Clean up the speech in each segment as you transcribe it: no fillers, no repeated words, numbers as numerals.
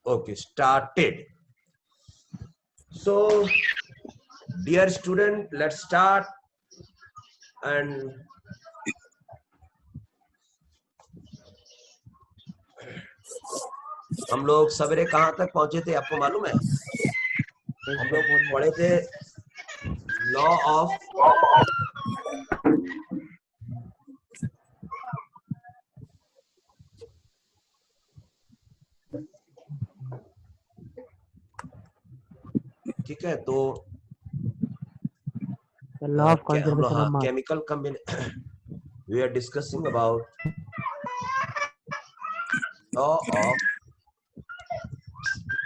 Okay, started. So dear student, let's start. And हम लोग सवेरे कहाँ तक पहुंचे थे आपको मालूम है? हम लोग पढ़े थे लॉ ऑफ ठीक है, तो law of conservation of mass. Chemical combination we are discussing about law of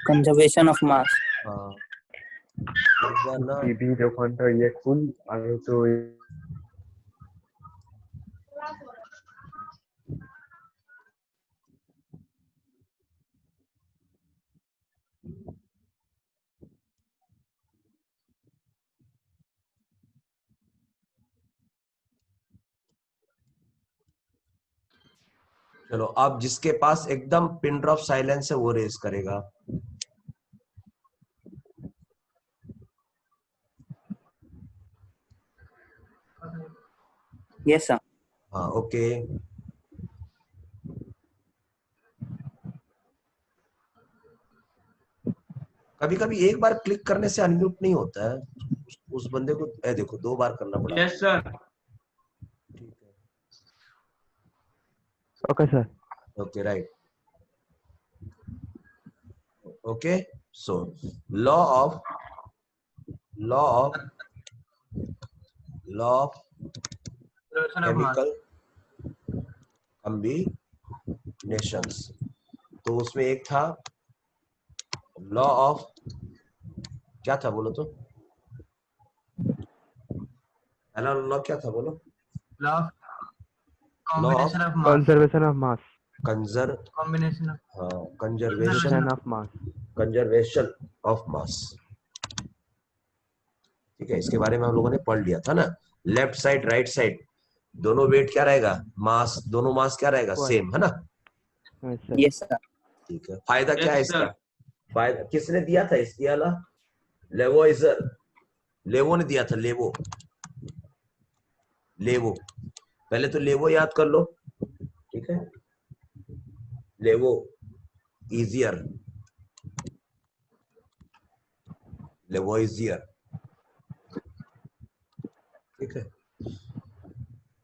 conservation of mass. TV দোকানটা ইয়ে খুল আর তো चलो, अब जिसके पास एकदम पिन ड्रॉप साइलेंस है वो रेज करेगा। Yes sir. हाँ, ओके। कभी कभी एक बार क्लिक करने से अनम्यूट नहीं होता है, उस बंदे को देखो 2 बार करना पड़ा। Yes sir. ठीक है, Okay sir. Okay, right, okay. So law of chemical combinations, तो उसमें एक था लॉ ऑफ, क्या था बोलो तो? पहला लॉ क्या था बोलो? Law combination of mass. Conservation of mass. Combination of conservation of mass. Of mass. ठीक है, इसके बारे में हम लोगों ने पढ़ लिया था ना। लेफ्ट साइड राइट साइड दोनों वेट क्या रहेगा? मास, दोनों मास क्या रहेगा? सेम, है ना? Yes sir. Yes sir. ठीक है, फायदा क्या है Yes, इसका? sir. फायदा किसने दिया था इसके वाला? लेवोइजर, लेवो ने दिया था। लेवो, पहले तो लेवो याद कर लो, ठीक है? लेवो इजियर, लेवोइजियर, ठीक है,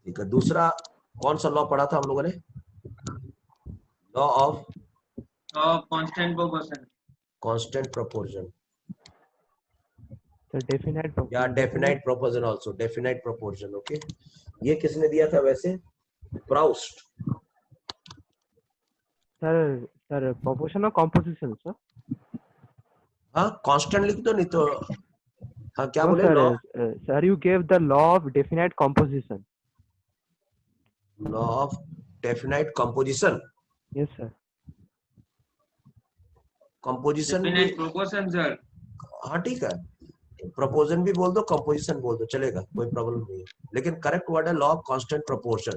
ठीक है। दूसरा कौन सा लॉ पढ़ा था हम लोगों ने? Law of constant proportion. Constant proportion So definite. या definite proportion also, definite proportion. Okay, ये किसने दिया था वैसे? Proust. Sir, proportion or composition sir? हाँ, कांस्टेंट लिख दो, नहीं तो हाँ, क्या No बोले? sir. Law Sir, you gave the law of definite composition. Of definite composition. Yes sir. Composition भी, डेफिनेट प्रोपोर्शन सर। हाँ ठीक है, प्रोपोर्शन भी बोल दो, कंपोजिशन बोल दो, चलेगा, कोई प्रॉब्लम नहीं है, लेकिन करेक्ट वर्ड है law of constant proportion.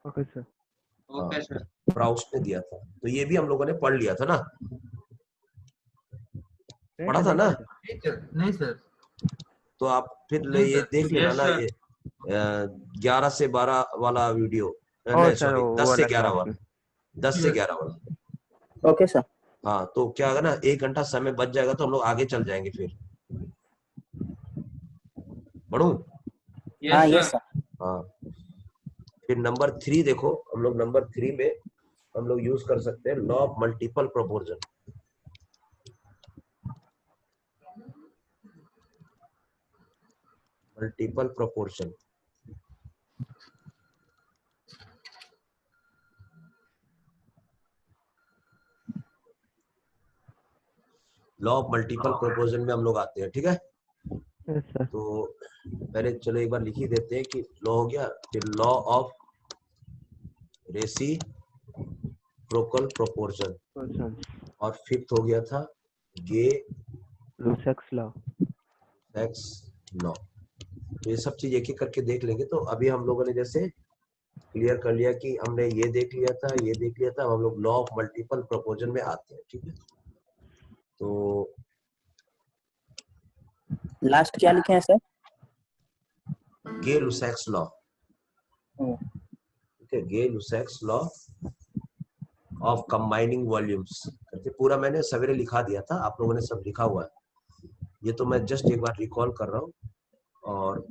Okay sir. Okay sir. Proust ने दिया था, तो ये भी हम लोगों ने पढ़ लिया था ना, पढ़ा था ना? नहीं सर। तो आप फिर ये देख लेना ना, ये 11 से 12 वाला वीडियो, नहीं sir, सॉरी, वो 10 से वाला 11 class वाला, 10 से 11 वाला। Okay sir. हाँ, तो क्या होगा ना, 1 घंटा समय बच जाएगा तो हम लोग आगे चल जाएंगे। फिर बढ़ू? हाँ yes sir. हाँ, फिर नंबर 3 देखो, हम लोग नंबर 3 में हम लोग यूज कर सकते हैं law of multiple proportion. Multiple proportion, law of multiple proportion में हम लोग आते हैं, ठीक है? Yes sir. तो पहले चलो एक बार लिख ही देते हैं कि लॉ हो गया, फिर law of reciprocal proportion, Proportion. और फिफ्थ हो गया था गे Lusak's law. X law. तो ये सब चीज एक एक करके देख लेंगे। तो अभी हम लोगों ने जैसे क्लियर कर लिया कि हमने ये देख लिया था, ये देख लिया था, अब हम लोग लॉ ऑफ मल्टीपल प्रोपोर्शन में आते हैं। ठीक है, तो लास्ट क्या लिखे हैं सर? Gay-Lussac's law. ओ, ठीक है, Gay-Lussac's law of combining volumes करके पूरा मैंने सवेरे लिखा दिया था, आप लोगों ने सब लिखा हुआ है। ये तो मैं जस्ट एक बार रिकॉल कर रहा हूँ। और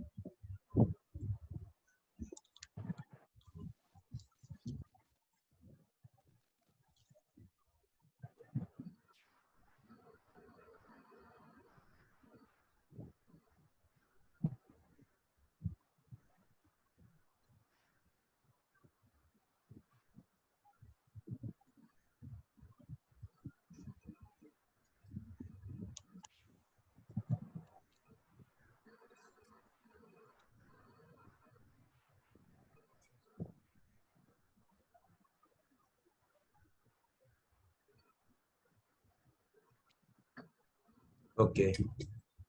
ओके,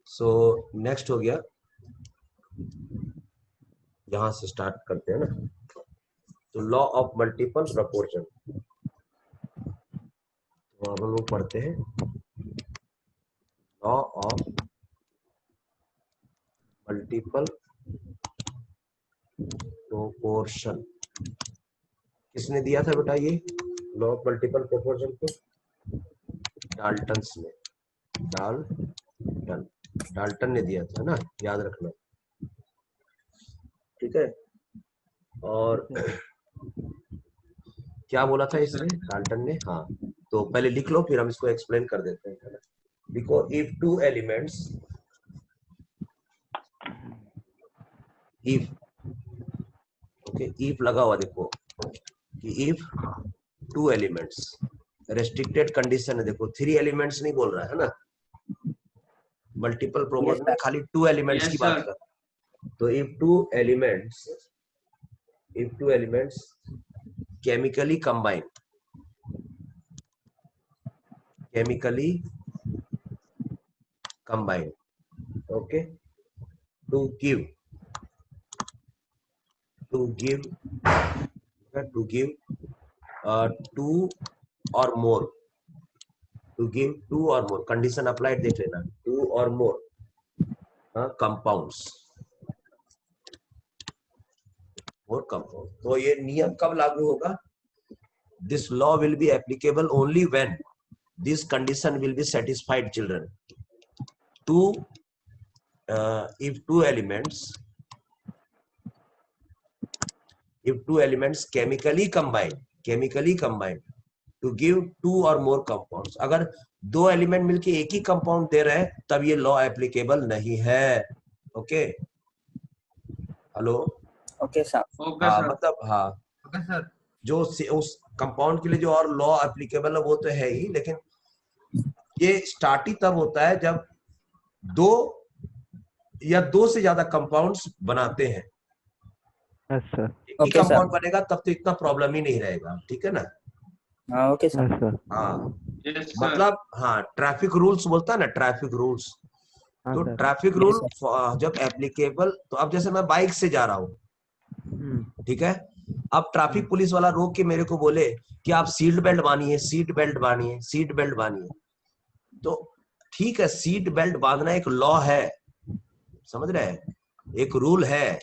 सो नेक्स्ट हो गया, यहां से स्टार्ट करते हैं ना। तो लॉ ऑफ मल्टीपल प्रोपोर्शन, तो अब हम लोग पढ़ते हैं लॉ ऑफ मल्टीपल प्रोपोर्शन। किसने दिया था बेटा ये लॉ ऑफ मल्टीपल प्रोपोर्शन को? डाल्टन्स ने, डाल्टन ने दिया था ना, याद रखना। ठीक है, और क्या बोला था इसने डाल्टन ने? हाँ, तो पहले लिख लो, फिर हम इसको एक्सप्लेन कर देते हैं। लिखो, if two elements, if, okay, if लगा हुआ देखो कि if two elements, restricted condition है, देखो 3 एलिमेंट्स नहीं बोल रहा है ना, मल्टीपल प्रोपोर्शन में खाली 2 एलिमेंट्स की बात कर। तो if two elements chemically combine, okay, to give two or more, to give 2 or more, condition applied देख लेना, 2 or more compounds, तो ये नियम कब लागू होगा? This law will be applicable only when this condition will be satisfied, children. If two elements chemically combine to give 2 or more compounds, अगर 2 element मिलके एक ही कंपाउंड दे रहे हैं तब ये लॉ एप्लीकेबल नहीं है। Okay, hello, okay sir. मतलब हाँ, ओके सर, जो उस कंपाउंड के लिए जो और लॉ एप्लीकेबल है वो तो है ही, लेकिन ये स्टार्ट ही तब होता है जब 2 या 2 से ज्यादा कंपाउंड्स बनाते हैं। एक ही कंपाउंड बनेगा तब तो इतना प्रॉब्लम ही नहीं रहेगा। ठीक है ना? हाँ, ओके सर। हाँ, मतलब हाँ, ट्रैफिक रूल्स बोलता है ना, ट्रैफिक रूल्स। तो ट्रैफिक रूल जब एप्लीकेबल, तो अब जैसे मैं बाइक से जा रहा हूँ, ठीक है, अब ट्रैफिक पुलिस वाला रोक के मेरे को बोले कि आप सीट बेल्ट बांधिए, तो ठीक है, सीट बेल्ट बांधना एक लॉ है, समझ रहे हैं, एक रूल है,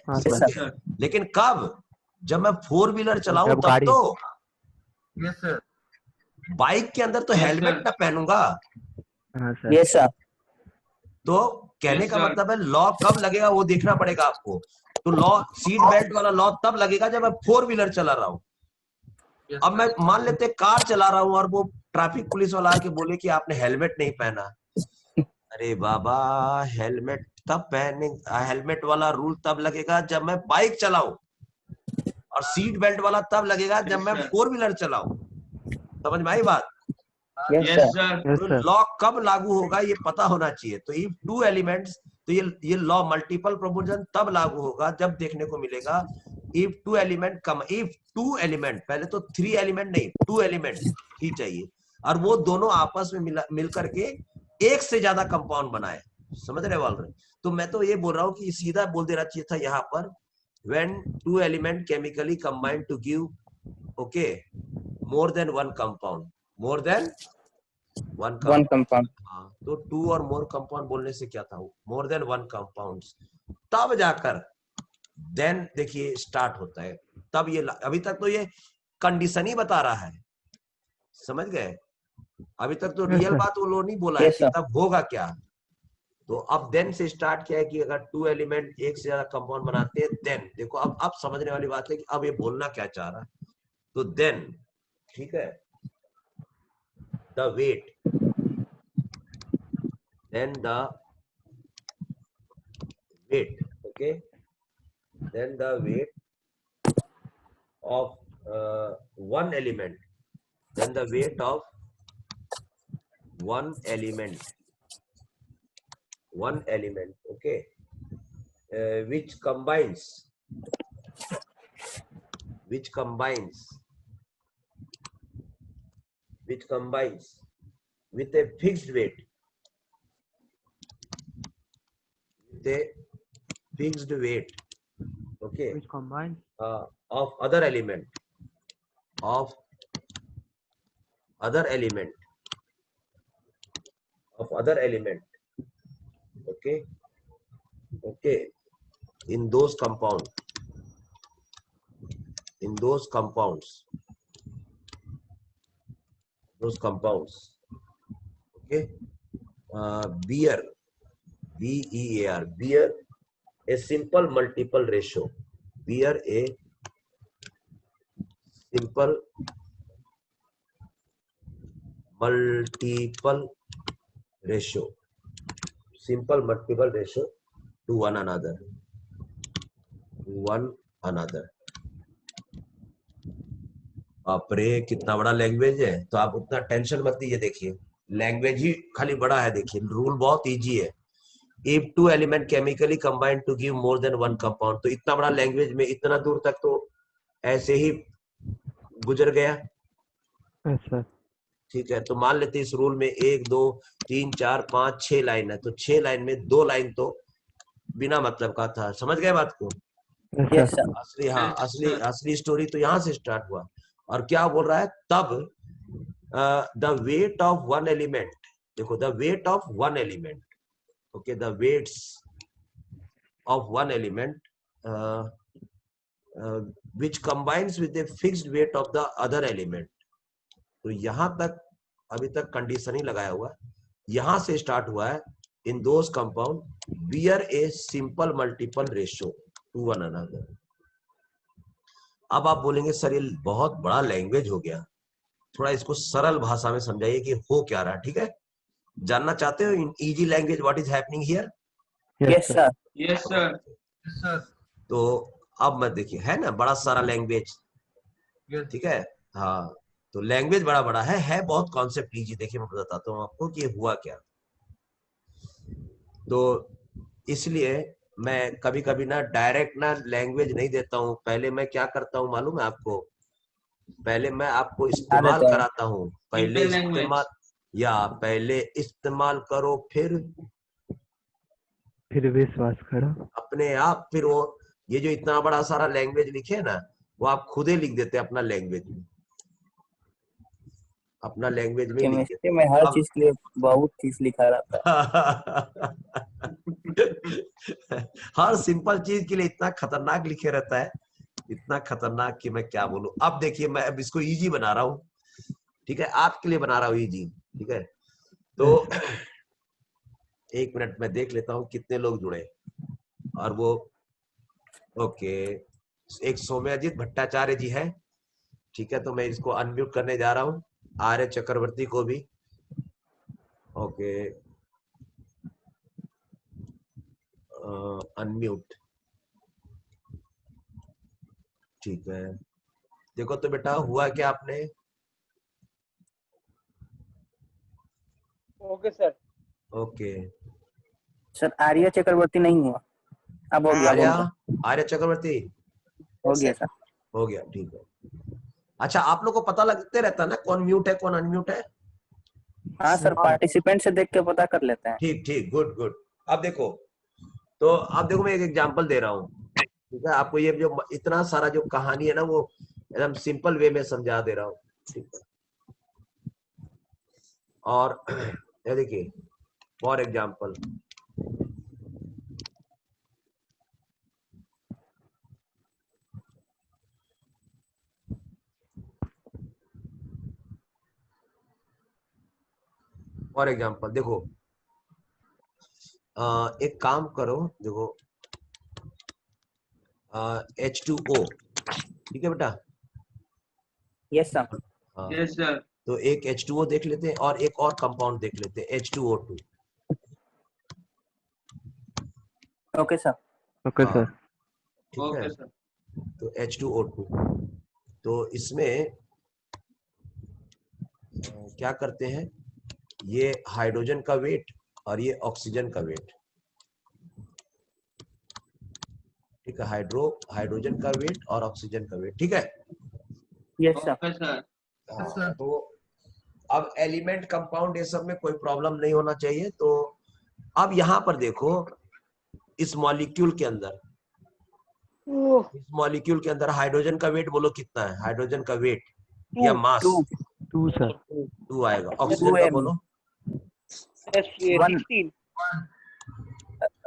लेकिन कब? जब मैं 4 व्हीलर चलाऊं तब तो। Yes sir. बाइक के अंदर तो हेलमेट ना पहनूंगा। Yes sir. तो कहने का मतलब है लॉ कब लगेगा वो देखना पड़ेगा आपको। तो लॉ, सीट बेल्ट वाला लॉ तब लगेगा जब मैं 4 व्हीलर चला रहा हूँ। अब मैं मान लेते कार चला रहा हूँ और वो ट्रैफिक पुलिस वाला आके बोले कि आपने हेलमेट नहीं पहना। अरे बाबा, हेलमेट तब पहने, हेलमेट वाला रूल तब लगेगा जब मैं बाइक चलाऊं, और सीट बेल्ट वाला तब लगेगा जब मैं 4 व्हीलर चलाऊं। समझ में आई बात? Yes sir. लॉ कब लागू होगा ये पता होना चाहिए। तो इफ 2 एलिमेंट्स, तो ये लॉ मल्टीपल प्रोपोर्शन तब लागू होगा जब देखने को मिलेगा इफ 2 एलिमेंट पहले तो 3 एलिमेंट नहीं, 2 एलिमेंट ही चाहिए, और वो दोनों आपस में मिल करके एक से ज्यादा कंपाउंड बनाए। समझ रहे वाल? तो मैं तो ये बोल रहा हूँ कि सीधा बोल देना चाहिए था यहाँ पर when two element chemically combine to give okay more than one compound, more than one One compound. compound. हाँ, तो टू और मोर कंपाउंड बोलने से क्या था, मोर देन वन कंपाउंड्स, तब जाकर देन देखिए स्टार्ट होता है, तब ये अभी तक तो ये कंडीशन ही बता रहा है, समझ गए, अभी तक तो रियल बात वो लोग नहीं बोला है Yes, कि sir. तब होगा क्या। तो अब देन से स्टार्ट किया है कि अगर टू एलिमेंट एक से ज्यादा कंपाउंड बनाते हैं देन, देखो अब समझने वाली बात है कि अब ये बोलना क्या चाह रहा है। तो देन ठीक है, the weight, then the weight, okay, then the weight of one element, then the weight of one element, okay, which combines with a fixed weight, okay, Which combines of other element, okay, in those compounds, okay, bear, BEAR, bear a simple multiple ratio, bear a simple multiple ratio to one another, बाप रे कितना बड़ा language है, तो आप उतना tension मत लीजिए, देखिए लैंग्वेज ही खाली बड़ा है, देखिए रूल बहुत इजी है। If two element chemically combined to give more than one compound, तो इतना बड़ा लैंग्वेज में इतना दूर तक तो ऐसे ही गुजर गया। yes sir ठीक है, तो मान लेते इस रूल में 1 2 3 4 5 6 लाइन है, तो 6 लाइन में 2 लाइन तो बिना मतलब का था, समझ गए बात को। Yes, sir. असली हाँ असली स्टोरी तो यहाँ से स्टार्ट हुआ, और क्या बोल रहा है तब the weight of one element, देखो the weight of one element, okay, the weights of one element which combines with a fixed weight of the other element, तो यहां तक अभी तक कंडीशन ही लगाया हुआ है, यहां से स्टार्ट हुआ है in those compound bear a simple multiple ratio to one another. अब आप बोलेंगे सर ये बहुत बड़ा लैंग्वेज हो गया, थोड़ा इसको सरल भाषा में समझाइए कि हो क्या रहा है। ठीक है, जानना चाहते हो in easy language what is happening here? Yes, sir. Yes, sir. Yes, sir. तो अब मैं देखिए है ना बड़ा सारा लैंग्वेज, Yes. ठीक है, हाँ तो लैंग्वेज बड़ा बड़ा है बहुत कॉन्सेप्ट इजी। देखिए मैं बताता हूँ आपको कि हुआ क्या। तो इसलिए मैं कभी कभी ना डायरेक्ट ना लैंग्वेज नहीं देता हूँ, पहले मैं क्या करता हूँ मालूम है आपको, पहले मैं आपको इस्तेमाल देते हैं। कराता हूँ, पहले Simple language. इस्तेमाल या पहले इस्तेमाल करो फिर विश्वास करो अपने आप, फिर वो ये जो इतना बड़ा सारा लैंग्वेज लिखे ना वो आप खुद ही लिख देते अपना लैंग्वेज में, अपना लैंग्वेज में लिख देते। केमिस्ट्री में हर अब- चीज के लिए बहुत चीज लिखा रहता है। हर सिंपल चीज के लिए इतना खतरनाक लिखे रहता है, इतना खतरनाक कि मैं क्या बोलूं। अब देखिए मैं अब इसको इजी बना रहा हूँ, ठीक है, आपके लिए बना रहा हूँ इजी, ठीक है। तो एक मिनट में देख लेता हूँ कितने लोग जुड़े, और वो ओके एक सौम्याजीत भट्टाचार्य जी है, ठीक है, तो मैं इसको अनम्यूट करने जा रहा हूँ, आर्य चक्रवर्ती को भी, ओके अनम्यूट, ठीक है। देखो तो बेटा हुआ क्या आपने, Okay, sir. ओके सर आर्य चक्रवर्ती नहीं हुआ, अब हो गया, अब हो आर्या गया। आर्य चक्रवर्ती हो गया सर। हो गया, ठीक है। अच्छा आप लोग को पता लगते रहता है ना कौन म्यूट है कौन अनम्यूट है? हाँ सर, पार्टिसिपेंट से देख के पता कर लेते हैं। ठीक ठीक, गुड गुड। अब देखो, तो अब देखो मैं एक एग्जांपल दे रहा हूँ, ठीक है, आपको ये जो इतना सारा जो कहानी है ना वो एकदम सिंपल वे में समझा दे रहा हूँ, ठीक है। और ये देखिए फॉर एग्जाम्पल, देखो एक काम करो, देखो H2O, ठीक है बेटा। Yes sir. हाँ, Yes, sir. तो एक H2O देख लेते हैं और एक और कंपाउंड देख लेते हैं H2O2। Okay sir. ओके हाँ, सर। ठीक है। Okay, sir. तो H2O2, तो इसमें क्या करते हैं, ये हाइड्रोजन का वेट और ये ऑक्सीजन का वेट, ठीक है, हाइड्रोजन का वेट और ऑक्सीजन का वेट, ठीक है। Yes sir. Okay, sir. हाँ, तो अब एलिमेंट कंपाउंड ये सब में कोई प्रॉब्लम नहीं होना चाहिए। तो अब यहाँ पर देखो इस मॉलिक्यूल के अंदर, हाइड्रोजन का वेट बोलो कितना है, हाइड्रोजन का वेट या मास 2 सर। 2 आएगा। ऑक्सीजन का बोलो, 16।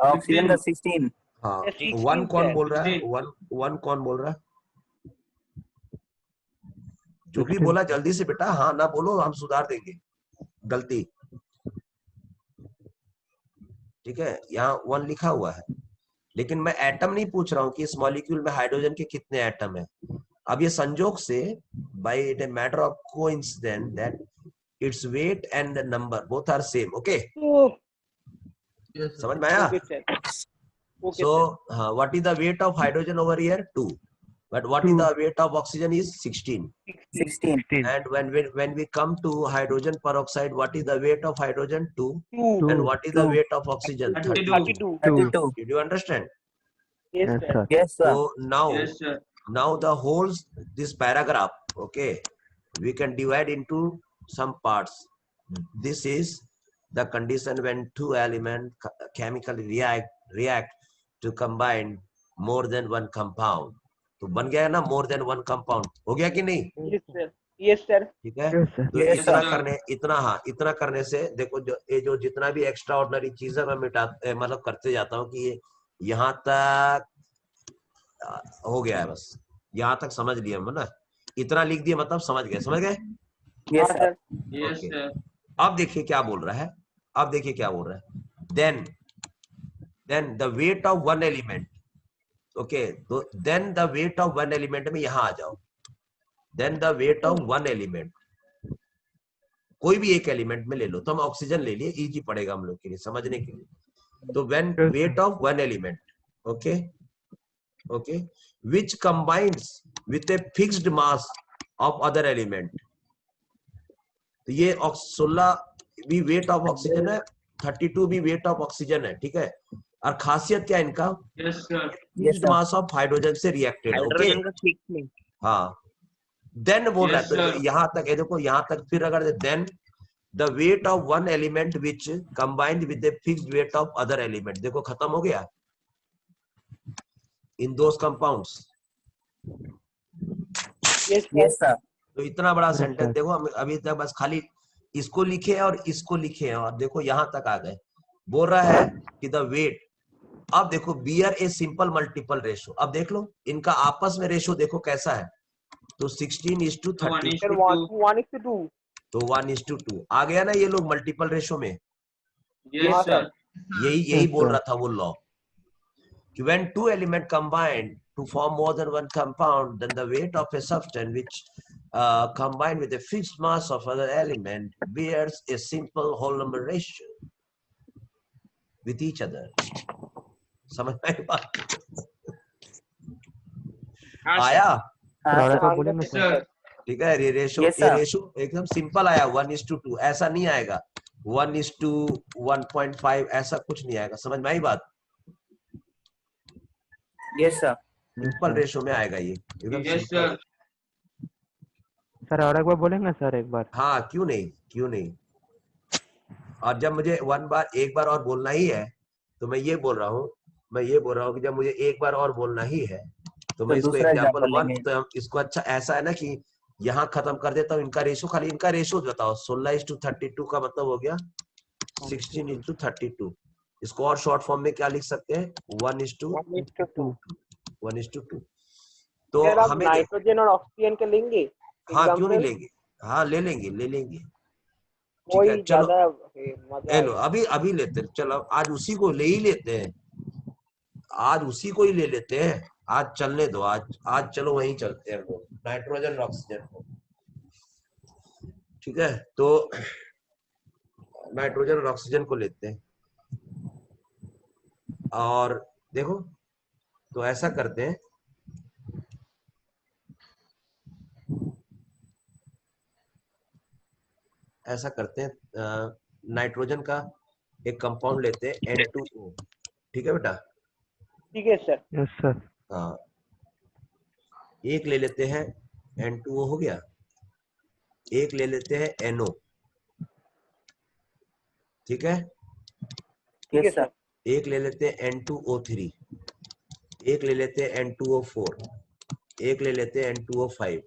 ऑक्सीजन का 16। हाँ, 1 कौन बोल रहा है, 1 कौन बोल रहा है, जो भी 16 बोला जल्दी से बेटा, हाँ ना बोलो, हम सुधार देंगे गलती, ठीक है। यहाँ 1 लिखा हुआ है, लेकिन मैं एटम नहीं पूछ रहा हूँ कि इस मॉलिक्यूल में हाइड्रोजन के कितने एटम है। अब ये संजोग से by it a matter of coincidence that it's weight and the number both are same, okay. Yes, sir. समझ में आया? So what is the weight of hydrogen over here? 2. But what is 2. the weight of oxygen is 16. 16। 16. And when we come to hydrogen peroxide, what is the weight of hydrogen? 2. 2. And what is the 2. weight of oxygen? 32. 32. 32। Did you understand? Yes sir. Yes sir. So Yes, sir. now the whole this paragraph, okay, we can divide into some parts. This is the condition when two elements chemically react to combine more than one compound. तो बन गया है ना more than one compound, हो गया कि नहीं? Yes sir. ठीक है। Yes sir. तो Yes, इतना sir. करने इतना करने से देखो, जो जितना भी एक्स्ट्रा ऑर्डिनरी चीजें मैं मतलब करते जाता हूँ कि ये यहाँ तक हो गया है, बस यहाँ तक समझ लिया हम ना, इतना लिख दिया मतलब समझ गए। Yes sir. Yes, Okay. sir. अब देखिए क्या बोल रहा है, then the weight of one element, okay, तो then the weight of one element में यहाँ आ जाओ, then the weight of one element, कोई भी एक एलिमेंट में ले लो, तो हम ऑक्सीजन ले लिए, इजी पड़ेगा हम लोग के लिए समझने के लिए। तो when Yes, weight of one element, okay, which combines with a fixed mass of other element, तो ये 16 भी वेट ऑफ ऑक्सीजन है, 32 भी वेट ऑफ ऑक्सीजन है, ठीक है। और खासियत क्या है इनका, Yes, sir. Fixed mass of hydrogen से रिएक्टेड, ओके। हाँ, देन बोल रहा है, Yes, तो sir. यहाँ तक है, देखो यहाँ तक, फिर अगर then the weight of one element which combined with the fixed weight of other element, देखो खत्म हो गया in those compounds. Yes sir. तो इतना बड़ा Yes, सेंटेंस sir. देखो, हम अभी तक बस खाली इसको लिखे हैं और इसको लिखे हैं, और देखो यहाँ तक आ गए। बोल रहा है कि द वेट, अब देखो bear a simple multiple ratio, अब देख लो इनका आपस में रेशो देखो कैसा है, तो 16:30, 1:2. तो 1:2 आ गया ना, ये लोग मल्टीपल रेशो में, Yes, sir. यही Yes, बोल sir. रहा था वो लॉ कि when two element combine to form more than one compound, then the weight of a substance which combined with a fixed mass of other element bears a simple whole number ratio with each other. समझ में आई बात? आया? हाँ और sir. एक बार बोलिए ना Yes, sir. sir. ठीक है, ये Yes, sir. रेशो एकदम सिंपल आया, 1:2, ऐसा नहीं आएगा 1:1.5, ऐसा कुछ नहीं आएगा, समझ में आई बात? Yes sir. सिंपल रेशो में आएगा ये, एकदम Yes, सिंपल। sir. सर और एक बार बोलेंगे सर एक बार। हाँ, क्यों नहीं। और जब मुझे एक बार और बोलना ही है, तो मैं ये बोल रहा हूँ मैं ये बोल रहा हूँ कि जब मुझे एक बार और बोलना ही है तो मैं इसको दूसरा एग्जाम्पल example 1, लेंगे। तो हम इसको अच्छा ऐसा है ना कि यहाँ खत्म कर देता हूँ। इनका रेशो, खाली इनका रेशो बताओ। 16:32 का मतलब हो गया 16:32। इसको और शॉर्ट फॉर्म में क्या लिख सकते हैं? 1:2। 1:2। तो सर आप हमें नाइट्रोजन और ऑक्सीजन के लेंगे हाँ क्यों नहीं एग्जाम्पल? लेंगे, हाँ ले लेंगे ले लेंगे। ठीक है वही चलो, ज्यादा मजा ले लो आएगा। अभी अभी लेते हैं। चलो आज उसी को ले ही लेते हैं, आज उसी को ही ले लेते हैं। आज चलने दो, आज चलो वहीं चलते हैं, वो नाइट्रोजन और ऑक्सीजन को। ठीक है तो नाइट्रोजन और ऑक्सीजन को लेते हैं। और देखो तो ऐसा करते हैं, ऐसा करते हैं, नाइट्रोजन का एक कंपाउंड लेते हैं N2O। ठीक है बेटा? ठीक है सर। Yes sir. हाँ एक ले लेते हैं N2O, हो गया। एक ले लेते हैं NO। ठीक है। ठीक है Yes, sir. सर। एक ले लेते हैं N2O3। एक ले लेते हैं N2O4। एक ले लेते हैं N2O5।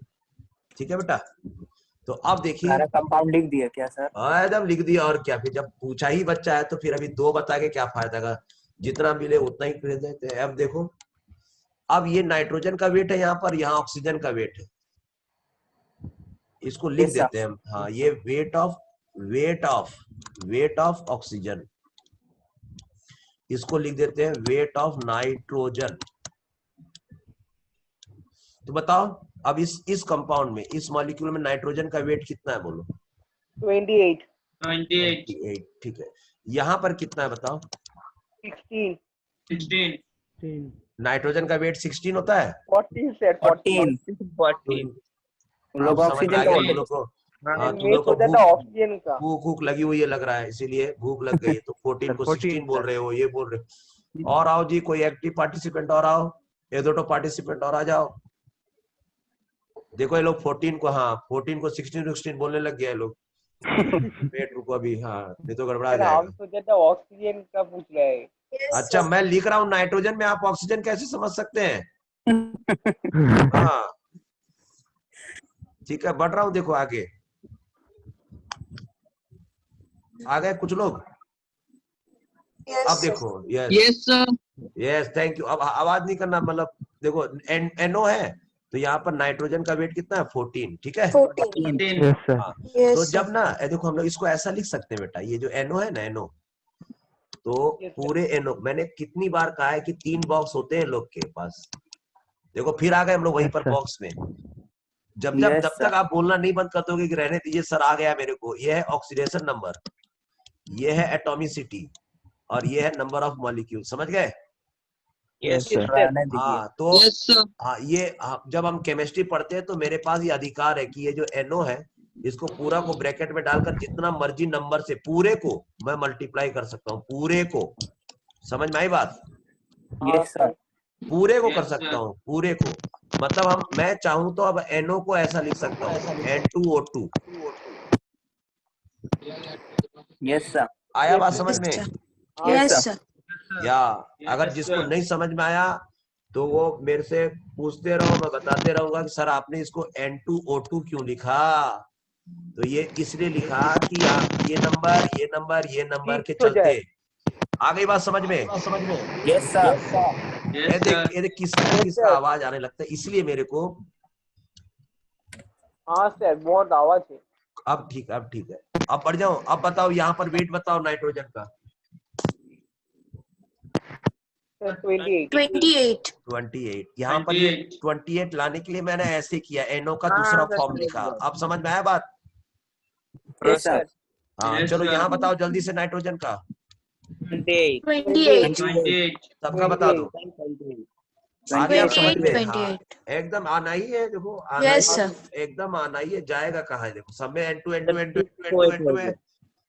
ठीक है बेटा? तो अब देखिए, सारा कंपाउंड लिख दिया क्या सर? एकदम लिख दिया। और क्या, फिर जब पूछा ही बच्चा है तो फिर अभी 2 बता के क्या फायदा का? जितना मिले उतना ही भेज देते हैं। अब देखो, अब ये नाइट्रोजन का वेट है यहाँ पर, यहाँ ऑक्सीजन का वेट है। इसको लिख Yes, sir. देते हैं हम। हाँ ये वेट ऑफ ऑक्सीजन। इसको लिख देते हैं वेट ऑफ नाइट्रोजन। तो बताओ अब इस कंपाउंड में, इस मॉलिक्यूल में नाइट्रोजन का वेट कितना है? बोलो। 28। 28। ठीक है। यहाँ पर कितना है बताओ? 16। नाइट्रोजन का वेट 16 होता है। 14 सर। 14. 14। तुम लोग अब समझ ऑक्सीजन में आ का गया बोल तुम लोग को? हाँ तुम मिस लोग हो को जाता ऑक्सीजन का। भूख लगी हुई है लग रहा है, इसीलिए भूख लग गई है। तो 14 को 16 बोल रहे हो, ये बोल रहे हो। और आओ जी, कोई एक्टिव पार्टिसिपेंट और आओ, ये 2 पार्टिसिपेंट और आ जाओ। देखो ये लोग 14 को, हाँ 14 को 16 बोलने लग गया है लोग। वेट रुको अभी, हाँ नहीं तो गड़बड़ा सर हम जाएगा। सोचा था ऑक्सीजन का पूछ रहे हैं। अच्छा मैं लिख रहा हूँ नाइट्रोजन में, आप ऑक्सीजन कैसे समझ सकते हैं? हाँ ठीक है, बढ़ रहा हूँ। देखो आगे आ गए कुछ लोग। अब देखो, यस थैंक यू। अब आवाज नहीं करना, मतलब देखो NO है तो यहाँ पर नाइट्रोजन का वेट कितना है? 14। ठीक है। 14। Yes sir. हाँ तो जब ना देखो, हम लोग इसको ऐसा लिख सकते हैं बेटा, ये जो NO है ना, NO तो Yes, sir. पूरे NO, मैंने कितनी बार कहा है कि 3 बॉक्स होते हैं लोग के पास। देखो फिर आ गए हम लोग वहीं Yes, पर sir. बॉक्स में। जब Yes, तक sir. आप बोलना नहीं बंद कर दोगे कि रहने दीजिए सर आ गया मेरे को। ये है ऑक्सीडेशन नंबर, ये है एटॉमिसिटी, और ये है नंबर ऑफ मॉलिक्यूल। समझ गए? Yes, sir. रहने दीजिए. हाँ तो ये जब हम केमिस्ट्री पढ़ते हैं तो मेरे पास ये अधिकार है कि ये जो NO है इसको पूरा को ब्रैकेट में डालकर जितना मर्जी नंबर से पूरे को मैं मल्टीप्लाई कर सकता हूँ, पूरे को। समझ में आई बात? Yes, sir. पूरे को कर Yes, सकता sir. हूँ, पूरे को। मतलब मैं चाहूं तो अब NO को ऐसा लिख सकता हूँ N2O2। Yes, sir. आया बात समझ में? Yes, sir. या अगर Yes, जिसको sir. नहीं समझ में आया तो वो मेरे से पूछते रहो, मैं बताते रहूंगा कि सर आपने इसको N2O2 क्यों लिखा। तो ये इसलिए लिखा कि ये नंबर के ठीक हो जाए। चलते। आ गई बात समझ में? Yes, sir. Yes, sir. ये देख किसका आवाज आने लगता है, इसलिए मेरे को। हाँ सर बहुत आवाज है। अब ठीक है। अब बढ़ जाओ। अब बताओ यहाँ पर वेट बताओ नाइट्रोजन का। सर 28। 28। यहाँ पर ये 28 लाने के लिए मैंने ऐसे किया, NO का दूसरा फॉर्म लिखा। अब समझ में आया बात? Yes, sir. हाँ Yes, चलो sir. यहाँ बताओ जल्दी से नाइट्रोजन का। 28। सबका बता दो। आ गया समझ में? हाँ, एकदम आना ही है। देखो आना Yes, ही है, sir. एकदम आना ही है। जाएगा कहाँ है? देखो सब में N2 है।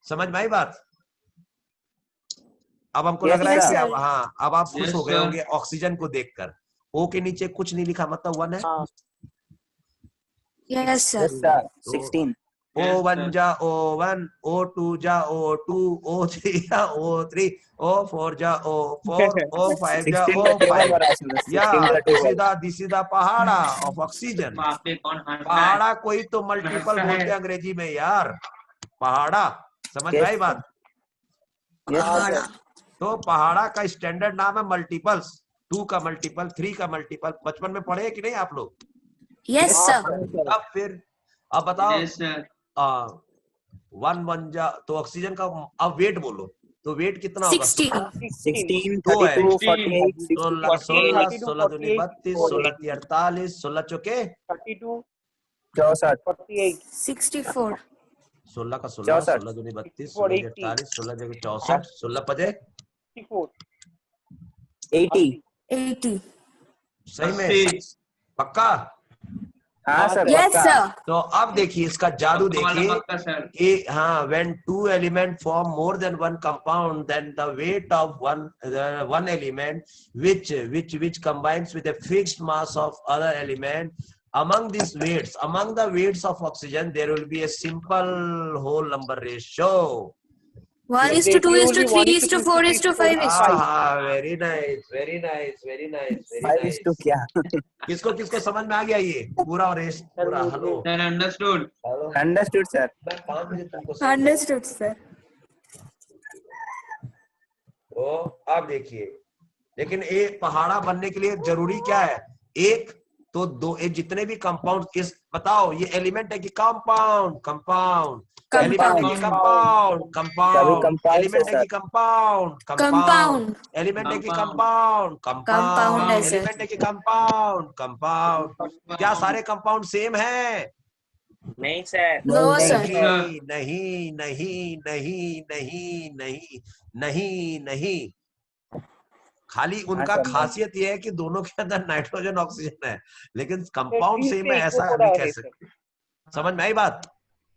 समझ में आई बात? अब हमको Yes, लग रहा है sir. कि अब हाँ अब आप खुश Yes, हो गए sir. होंगे ऑक्सीजन को देखकर। O के नीचे कुछ नहीं लिखा, मतलब 1 है। हाँ Yes, sir. Yes, sir. तो 16. O1 जा O1, O2 जा O2, O3 जा O3, O4 जा O4, O5 जा 16 का टेबल O5. बना है सर, 16 Yeah, का टेबल। this is the पहाड़ा of oxygen. वहाँ पे कौन हंस रहा है? पहाड़ा कोई तो मल्टीपल हंसता बोलते है। हैं अंग्रेजी में यार, पहाड़ा, समझ में आई बात? यस तो पहाड़ा का स्टैंडर्ड नाम है मल्टीपल्स, 2 का मल्टीपल, 3 का मल्टीपल। बचपन में पढ़े कि नहीं आप लोग? Yes, sir. अब फिर अब बताओ, Yes, sir. 1 जा तो ऑक्सीजन का, अब वेट बोलो तो वेट कितना होगा? 16. 16 दो है। 32 48 16 64 16 16 दूनी 32, 16 ती 48, 16 चौके 32, 64 48, 64. 16 का 16, 64 16 दूनी 32, 16 ती 48, 16 जगह 64, 16 पजे 64, 80 80. सही में? 80. पक्का? हाँ सर Yes, पक्का। sir. तो अब देखिए इसका जादू देखिए पक्का सर। कि हाँ, when two element form more than one compound, then the weight of one element which combines with a fixed mass of other element, among these weights, among the weights of oxygen, there will be a simple whole number ratio. 1:2:3:4:5. हाँ, very nice, very nice, very nice, very 5 nice. to क्या? किसको किसको समझ में आ गया ये पूरा race पूरा? Hello Sir, understood. Hello, understood sir. मैं 5 बजे तुमको समझाऊंगा। Understood, sir. तो अब देखिए, लेकिन एक पहाड़ा बनने के लिए जरूरी क्या है? एक तो दो, एक जितने भी कंपाउंड, इस बताओ ये एलिमेंट है कि कंपाउंड? कंपाउंड एलिमेंट है कि कंपाउंड? सभी कंपाउंड compound एलिमेंट है है कि कंपाउंड? Compound Compound. एलिमेंट है कि Compound. कंपाउंड? Compound है, sir. एलिमेंट है कि कंपाउंड? कंपाउंड। क्या सारे कंपाउंड सेम है? नहीं सर। No, sir. नहीं नहीं नहीं नहीं नहीं नहीं नहीं नहीं, खाली उनका सर, नहीं। खासियत ये है कि दोनों के अंदर नाइट्रोजन ऑक्सीजन है, लेकिन कंपाउंड तीन सेम से है एक ऐसा को नहीं पढ़ा कह है, सकते। समझ में आई बात?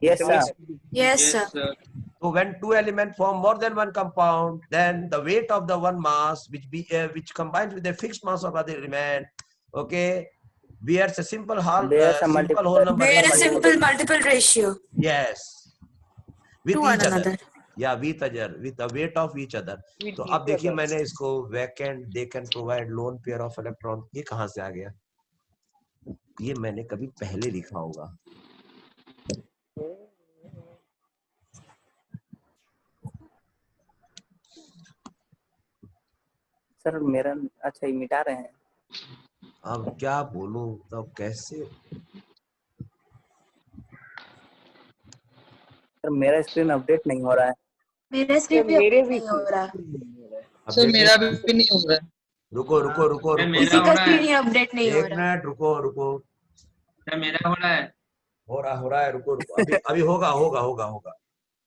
Yes sir. Yes, Yes, sir. sir. So when two elements form more than one compound, then the weight of the one mass which combines with a fixed mass of other element, okay, bears a simple whole Bears a whole number There is ratio. simple multiple ratio Yes, with to each one other. another. Yeah, with the weight of each other. With तो each अब देखिए other. मैंने इसको vacant they can provide lone pair of electron, ये कहाँ से आ गया? ये मैंने कभी पहले लिखा होगा। सर मेरा अच्छा ये मिटा रहे हैं। अब क्या बोलूं, तब कैसे? सर मेरा स्क्रीन अपडेट नहीं हो रहा है। मेरा स्क्रीन भी मेरे update भी नहीं हो रहा। अपडेट मेरा भी नहीं हो रहा है। रुको रुको रुको सर, रुको, मेरा किसी हो का रहा है। स्क्रीन ही अपडेट नहीं हो एक रहा। मिनट रुको रुको, सर, मेरा हो रहा है। हो रहा है, रुको रुको, अभी होगा होगा होगा होगा,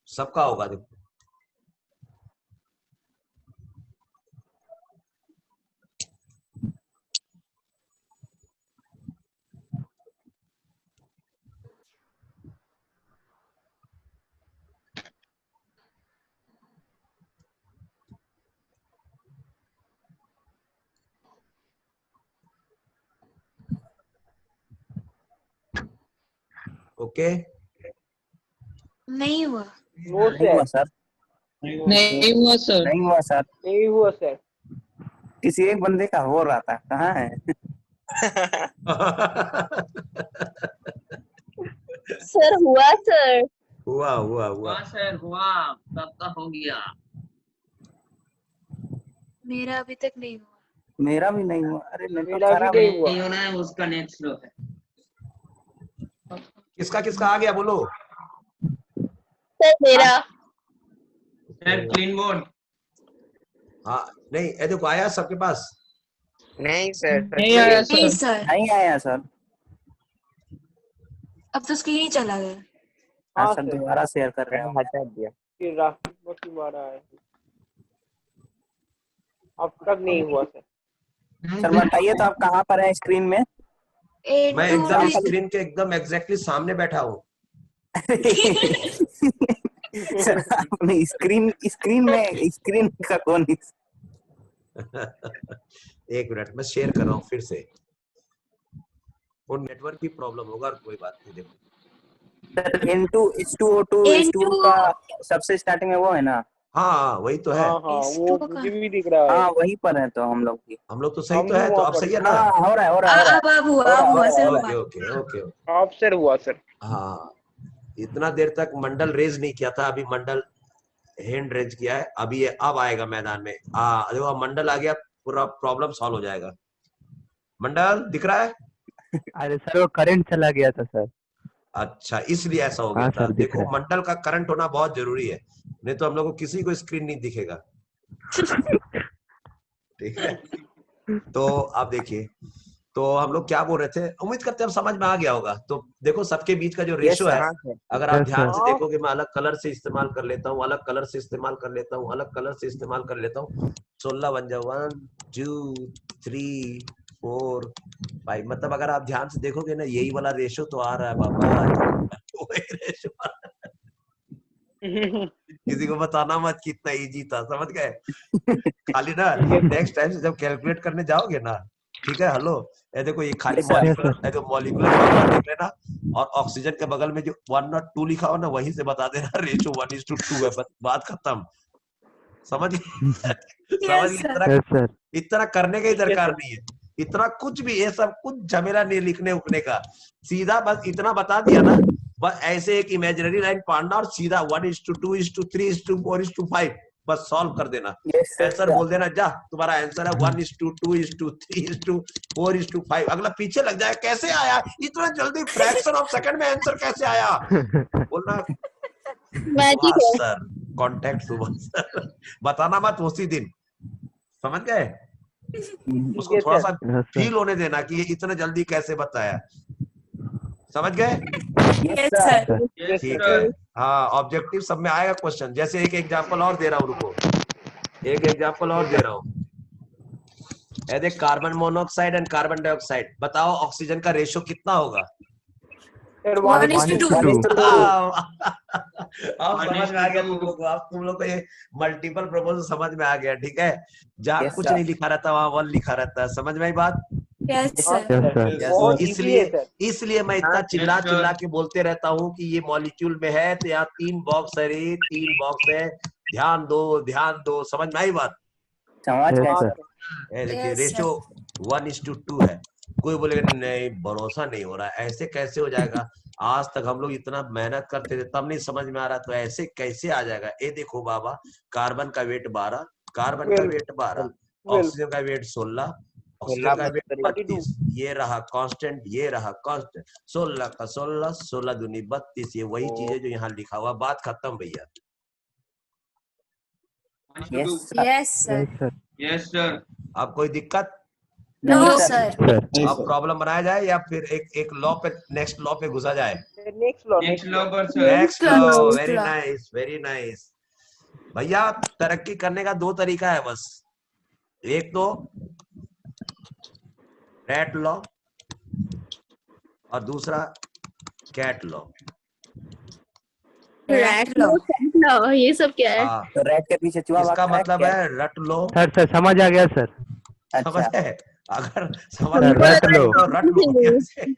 सबका होगा। देखो ओके, नहीं हुआ। No, नहीं हुआ sir. सर। नहीं हुआ सर। नहीं हुआ सर। नहीं हुआ सर। किसी एक बंदे का हो रहा था, कहाँ है? सर हुआ सर। हुआ हुआ हुआ। हुआ सर, हुआ। सबका हो गया। मेरा अभी तक नहीं हुआ। मेरा भी नहीं हुआ। अरे नेटवर्क मेरा भी खराब नहीं है। हुआ। नहीं होना है, उसका नेट स्लो है। किसका किसका आ गया बोलो? सर मेरा। Sir, clean board. हाँ नहीं, ये देखो आया सबके पास? नहीं सर। नहीं आया नहीं सर, नहीं आया सर। अब तो स्क्रीन ही चला गया। हाँ हाँ सर सर। दोबारा शेयर कर रहे हैं। हटा दिया। फिर राष्ट्रपति मारा है। अब तक नहीं हुआ सर। सर बताइए तो आप कहाँ पर हैं स्क्रीन में? मैं एकदम स्क्रीन के एकदम एग्जैक्टली सामने बैठा हूँ। सर आपने स्क्रीन का कौन? एक मिनट मैं शेयर कर रहा हूँ फिर से, वो नेटवर्क की प्रॉब्लम होगा, कोई बात नहीं। देखो सर N2H2O2 H2O का सबसे स्टार्टिंग में वो है ना? हाँ वही तो है। हाँ हाँ, वो H2 का। मुझे भी दिख रहा है। हाँ वही पर है तो हम लोग की। हम लोग तो सही हम तो भी है, तो वहाँ अब पर सही है ना? हाँ हो रहा है हो रहा है हो रहा है। अब हुआ सर ओके हुआ। Okay okay okay. आप सर हुआ सर। हाँ, इतना देर तक मंडल रेज नहीं किया था, अभी मंडल हैंड रेज किया है। अभी ये अब आएगा मैदान में। हाँ देखो, अब मंडल आ गया, पूरा प्रॉब्लम सॉल्व हो जाएगा। मंडल दिख रहा है? अरे सर वो करंट चला गया था सर। अच्छा, इसलिए ऐसा हो गया हाँ था। सर, दिख देखो, रहा है। मंडल का करंट होना बहुत जरूरी है, नहीं तो हम लोग को किसी को स्क्रीन नहीं दिखेगा। ठीक है, तो आप देखिए, तो हम लोग क्या बोल रहे थे, उम्मीद करते हैं अब समझ में आ गया होगा। तो देखो, सबके बीच का जो रेशो है, हाँ सर। अगर आप Yes, ध्यान sir. से देखोगे, मैं अलग कलर से इस्तेमाल कर लेता हूँ, अलग कलर से इस्तेमाल कर लेता हूँ, अलग कलर से इस्तेमाल कर लेता हूँ। 16 बन जाए 1 2 3 4 5। मतलब अगर आप ध्यान से देखोगे ना, यही वाला रेशो तो आ रहा है बाबा। वही रेशो आ रहा है। किसी को बताना मत कितना इजी था, समझ गए? खाली ना नेक्स्ट टाइम से जब कैलकुलेट करने जाओगे ना, ठीक है, हेलो, ये देखो, ये खाली Yes, sir. मॉलिक्यूलर, ये जो मॉलिक्यूलर फॉर्मूला देख लेना, और ऑक्सीजन के बगल में जो 1 और 2 लिखा हो ना, वहीं से बता देना रेशो 1:2 है, बात खत्म। समझ समझ Yes, sir. Yes, sir. इतना करने का ही ठीक है, दरकार सर। नहीं है, इतना कुछ भी, ये सब कुछ झमेला नहीं लिखने उखने का। सीधा बस इतना बता दिया ना, बस ऐसे एक इमेजिनरी लाइन पढ़ना और सीधा 1:2:3:4:5 बस सॉल्व कर देना। Yes, sir. आंसर बोल देना, जा तुम्हारा आंसर है 1:2:3:4:5। अगला पीछे लग जाए, कैसे आया इतना जल्दी, फ्रैक्शन ऑफ सेकंड में आंसर कैसे आया? बोलना मैजिक सुभाष है। Sir, contact Subhash sir. बताना मत उसी दिन, समझ गए? ठीक उसको है, थोड़ा सर। सा Yes, sir. फील होने देना कि ये इतने जल्दी कैसे बताया, समझ गए? Yes, sir. Sir. Yes, ठीक sir. है, हाँ, ऑब्जेक्टिव सब में आएगा क्वेश्चन। जैसे एक एग्जांपल और दे रहा हूँ, रुको, एक एग्जांपल और दे रहा हूँ। ये देख, carbon monoxide and carbon dioxide, बताओ ऑक्सीजन का रेशो कितना होगा? सर 1:2. 1:2. अब समझ में आ गया तुम लोग को, अब तुम लोग को ये मल्टीपल प्रोपोजल समझ में आ गया, ठीक है? जहाँ Yes, कुछ sir. नहीं लिखा रहता वहाँ 1 लिखा रहता है, समझ में आई बात? Yes, हाँ, sir. Yes, sir. sir. Yes, बहुत इजी इसलिए है, सर। इसलिए मैं इतना चिल्ला चिल्ला के बोलते रहता हूँ कि ये मॉलिक्यूल में है, तो यहाँ 3 बॉक्स है रे, 3 बॉक्स है, ध्यान दो, समझ में आई बात? समझ Yes, गए sir. सर। ये देखिए, Yes, रेशो 1:2 है। कोई बोलेगा नहीं, भरोसा नहीं हो रहा है, ऐसे कैसे हो जाएगा? आज तक हम लोग इतना मेहनत करते थे, तब नहीं समझ में आ रहा, तो ऐसे कैसे आ जाएगा? ये देखो बाबा, कार्बन का वेट 12, कार्बन का वेट 12, ऑक्सीजन का वेट 16, ऑक्सीजन का वेट 32, ये रहा कांस्टेंट, ये रहा कांस्टेंट, 16 का 16, 16 दूनी 32, ये वही चीज है जो यहाँ लिखा हुआ। बात खत्म भैया। Yes, sir. Yes, sir. Yes, sir. Yes, sir. अब कोई दिक्कत? No, नहीं, sir. Sir. अब प्रॉब्लम बनाया जाए या फिर एक लॉ पे, नेक्स्ट लॉ पे घुसा जाए? नेक्स्ट लॉ पर sir. Next law, law, next very law. Nice, very nice. भैया, तरक्की करने का 2 तरीका है बस, एक तो रैट लॉ और दूसरा cat law. Rat law. No, ये सब क्या है? हाँ, तो रैट के पीछे चूहा इसका भागता है मतलब क्या? है रट लो, सर समझ आ गया सर। समझ अच्छा। है? अगर समझ सर में रट लो, तो रट लो कैसे?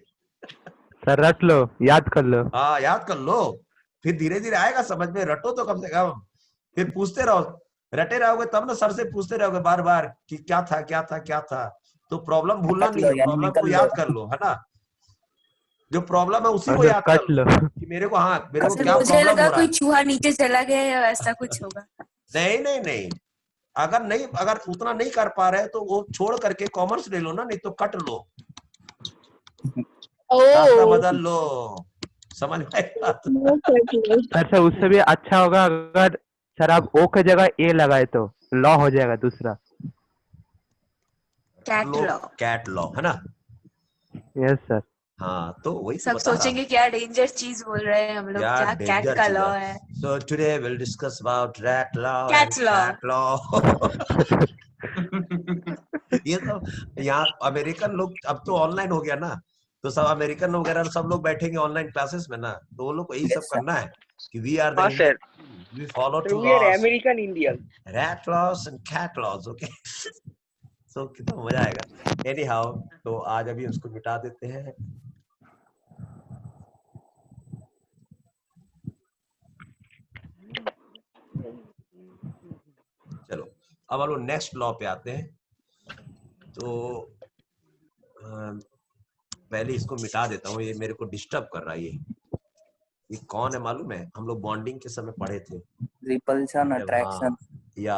सर रट लो, याद कर लो। हाँ, याद कर लो, फिर धीरे धीरे आएगा समझ में। रटो तो कम से कम, फिर पूछते रहो, रटे रहोगे तब ना सर से पूछते रहोगे बार बार कि क्या था क्या था क्या था। तो प्रॉब्लम भूलना कट नहीं लो है, यानी प्रॉब्लम निकल को लो। याद कर लो, है ना? जो प्रॉब्लम है उसी और को सर याद कर कट लो लो। कि मेरे को, हाँ, मेरे को सर क्या मुझे प्रॉब्लम लगा हो रहा कोई है। चूहा नीचे चला गया या ऐसा कुछ होगा। नहीं नहीं नहीं, अगर उतना नहीं कर पा रहे तो वो छोड़ करके कॉमर्स ले लो ना, नहीं तो कट लो, रास्ता ओह, बदल लो, समझ में आई बात? नो कट लो। सर उससे भी अच्छा होगा अगर सर आप ओ की जगह ए लगाए तो लॉ हो जाएगा दूसरा। Cat law. कैट लॉ, है ना? Yes sir. हाँ, तो वही तो सब बता रहा सोचेंगे क्या डेंजर चीज बोल रहे हैं हम लोग, क्या क्या कैट डेंजर का चीज लॉ है। है। So today we'll discuss about rat law Cat and law. cat law. ये तो यहाँ अमेरिकन लोग, अब तो ऑनलाइन हो गया ना, तो सब अमेरिकन वगैरह सब लोग बैठेंगे ऑनलाइन क्लासेस में ना, तो वो लोग को यही सब करना है कि वी आर द हाँ, Indian, we follow two We are laws, American Indian. Rat laws and cat laws, okay? So कितना मजा आएगा। एनी हाउ, तो आज अभी उसको मिटा देते हैं। अब हम लोग नेक्स्ट लॉ पे आते हैं। तो पहले इसको मिटा देता हूँ, ये मेरे को डिस्टर्ब कर रहा है। ये कौन है मालूम है? हम लोग बॉन्डिंग के समय पढ़े थे। Repulsion, attraction. या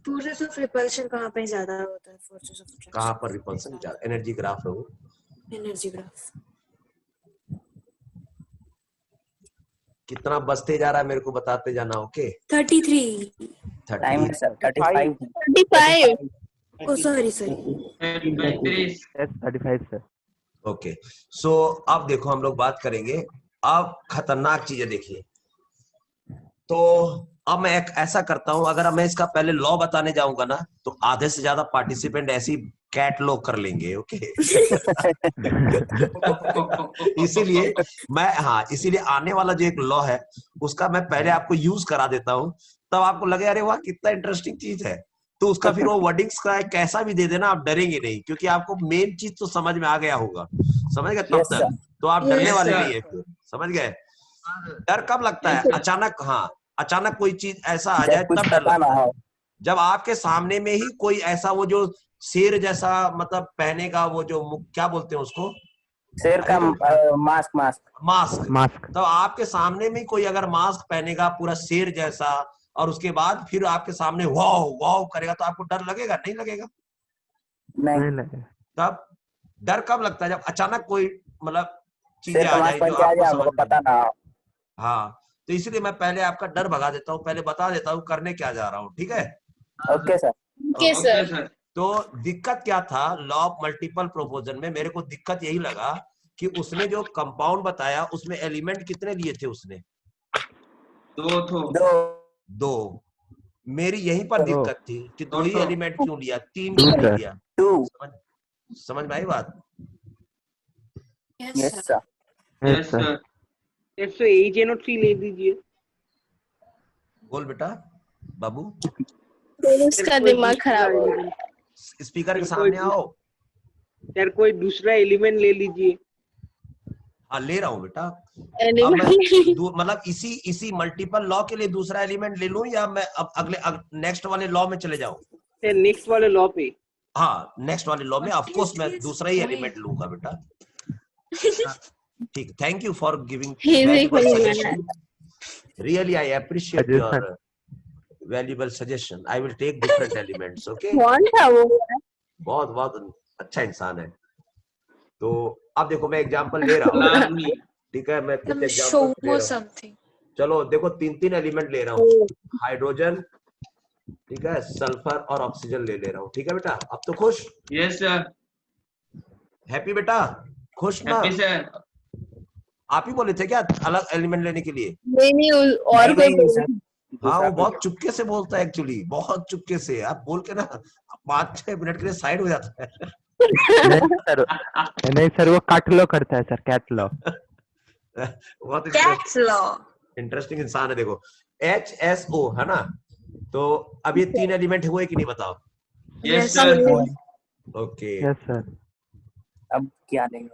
फोर्सेस ऑफ रिपल्शन कहाँ पे ज्यादा होता है? फोर्सेस ऑफ अट्रैक्शन कहाँ पर रिपल्सन ज्यादा? एनर्जी ग्राफ है वो। Energy graph. कितना बचते जा रहा है मेरे को बताते जाना। ओके 33। टाइम है 30। Sir 35। 35 oh sorry sorry. 35 sir. Okay so अब देखो हम लोग बात करेंगे। अब खतरनाक चीजें देखिए। तो अब मैं एक ऐसा करता हूं, अगर मैं इसका पहले लॉ बताने जाऊंगा ना तो आधे से ज्यादा पार्टिसिपेंट ऐसी कैट लॉ कर लेंगे। ओके इसीलिए इसीलिए आने वाला जो एक लॉ है उसका मैं पहले आपको यूज करा देता हूं, तब आपको लगे अरे वाह कितना इंटरेस्टिंग चीज है। तो उसका फिर वो वर्डिंग्स का कैसा भी दे देना, आप डरेंगे नहीं, क्योंकि आपको मेन चीज तो समझ में आ गया होगा। समझ गए? तब तक तो आप डरने वाले नहीं है फिर। समझ गए? डर कब लगता है? अचानक, अचानक कोई चीज ऐसा आ जाए तब डर लगता है। जब आपके सामने में ही कोई ऐसा वो जो शेर जैसा मतलब पहने का वो जो क्या बोलते हैं उसको, शेर का मास्क। तो आपके सामने में कोई अगर मास्क पहनेगा पूरा शेर जैसा और उसके बाद फिर आपके सामने वाओ वाओ करेगा तो आपको डर लगेगा? नहीं लगेगा? नहीं लगे। तब डर कब लगता है? जब अचानक कोई मतलब चीजें आ जाए जो आपको समझ पता ना हो। हाँ, तो इसलिए मैं पहले आपका डर भगा देता हूँ, पहले बता देता हूँ करने क्या जा रहा हूँ। ठीक है? Okay sir. Okay sir. तो दिक्कत क्या था लॉ ऑफ मल्टीपल प्रोपोजन में? मेरे को दिक्कत यही लगा कि उसने जो कंपाउंड बताया उसमें एलिमेंट कितने लिए थे उसने? 2। मेरी यहीं पर दिक्कत थी कि 2 ही एलिमेंट क्यों लिया, 3 क्यों नहीं लिया? समझ में आई बात? Yes sir. 108 ले दीजिए। बोल बेटा बाबू। उसका दिमाग खराब हो गया। स्पीकर के सामने आओ। यार कोई दूसरा एलिमेंट ले लीजिए। हाँ ले रहा हूँ बेटा। अब मैं मतलब इसी मल्टीपल लॉ के लिए दूसरा एलिमेंट ले लूं या मैं अब अगले नेक्स्ट वाले लॉ में चले जाऊं? नेक्स्ट वाले लॉ पे। हाँ नेक्स्ट वाले लॉ में ऑफ कोर्स मैं दूसरा ही एलिमेंट लूंगा बेटा। ठीक, thank you for giving valuable suggestion. Really I appreciate your valuable suggestion. I will take different elements. Okay, कौन था वो? बहुत बहुत अच्छा इंसान है। तो अब देखो मैं एग्जांपल ले रहा हूँ। ठीक है, मैं कुछ एग्जांपल ले रहा हूँ। चलो देखो 3 एलिमेंट ले रहा हूँ, हाइड्रोजन, ठीक है, सल्फर और ऑक्सीजन ले रहा हूँ। ठीक है बेटा, अब तो खुश? Yes sir. हैप्पी बेटा? खुश ना? Happy sir. आप ही बोले थे क्या अलग एलिमेंट लेने के लिए? नहीं और कोई। हाँ वो बहुत चुपके से बोलता है एक्चुअली, बहुत चुपके से। आप बोल के ना 5-6 मिनट के लिए साइड हो जाता है। नहीं सर वो कैट लॉ करता है सर, कैट लॉ। बहुत कैट लॉ। इंटरेस्टिंग इंसान है। देखो HSO है ना, तो अब ये 3 एलिमेंट हुए कि नहीं बताओ? Yes sir. Okay yes sir. अब क्या लेंगे?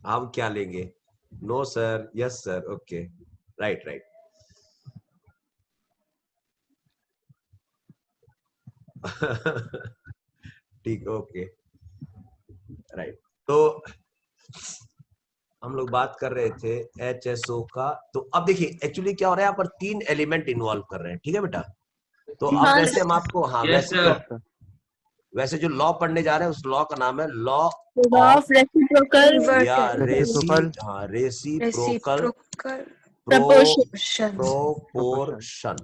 अब क्या लेंगे? No sir, yes sir. Okay, right right. ठीक, ओके राइट। तो हम लोग बात कर रहे थे HSO का। तो अब देखिए एक्चुअली क्या हो रहा है, यहाँ पर 3 एलिमेंट इन्वॉल्व कर रहे हैं। ठीक है बेटा, तो अब वैसे हम आपको वैसे जो लॉ पढ़ने जा रहे हैं उस लॉ का नाम है लॉ ऑफ रेसिप्रोकल प्रोपोर्शन।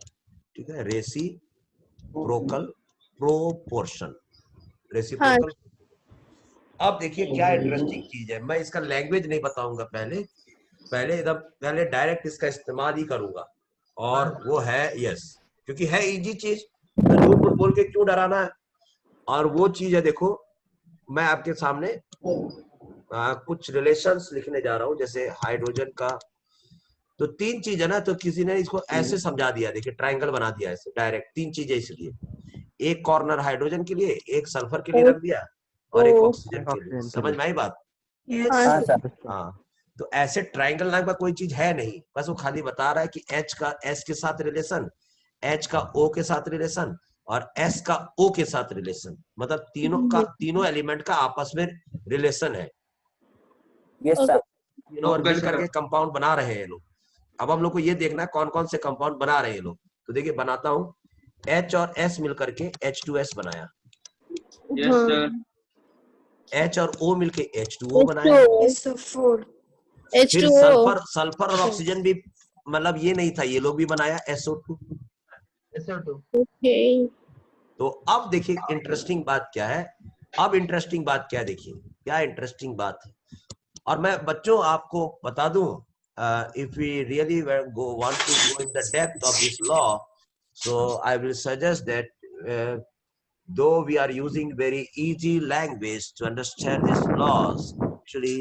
ठीक है, रेसिप्रोकल प्रोपोर्शन, रेसिप्रोकल। अब देखिए क्या इंटरेस्टिंग चीज है, मैं इसका लैंग्वेज नहीं बताऊंगा, पहले डायरेक्ट इसका इस्तेमाल ही करूंगा, और वो है यस, क्योंकि है इजी चीज, झूठ मूठ बोल के क्यों डराना है। और वो चीज है, देखो मैं आपके सामने कुछ रिलेशंस लिखने जा रहा हूं, जैसे हाइड्रोजन का तो 3 चीज है ना, तो किसी ने इसको ऐसे समझा दिया, देखिए ट्रायंगल बना दिया ऐसे डायरेक्ट, 3 चीजें इसलिए, एक कॉर्नर हाइड्रोजन के लिए, एक सल्फर के लिए रख दिया और एक ऑक्सीजन के लिए। समझ में आई बात? हाँ, तो ऐसे ट्रायंगल नाम का कोई चीज है नहीं, बस वो खाली बता रहा है कि H का S के साथ रिलेशन, H का O के साथ रिलेशन और S का O के साथ रिलेशन, मतलब तीनों एलिमेंट का आपस में रिलेशन है, यस सर। तीनों और मिल करके कंपाउंड बना रहे हैं लोग। अब हम लोग को ये देखना है कौन कौन से कंपाउंड बना रहे हैं लोग। तो देखिए बनाता हूँ, H और S मिल करके H2S बनाया, Yes, sir. H और O मिलके H2O बनाया, SO4 फिर H2O. सल्फर और ऑक्सीजन भी, मतलब ये नहीं था, ये लोग भी बनाया SO2। Okay. तो अब देखिए इंटरेस्टिंग बात क्या है, अब इंटरेस्टिंग बात क्या है, देखिए क्या इंटरेस्टिंग बात है। और मैं बच्चों आपको बता दूं, if we really want to go in the depth of this law, so I will suggest that though we are using very easy language to understand these laws, actually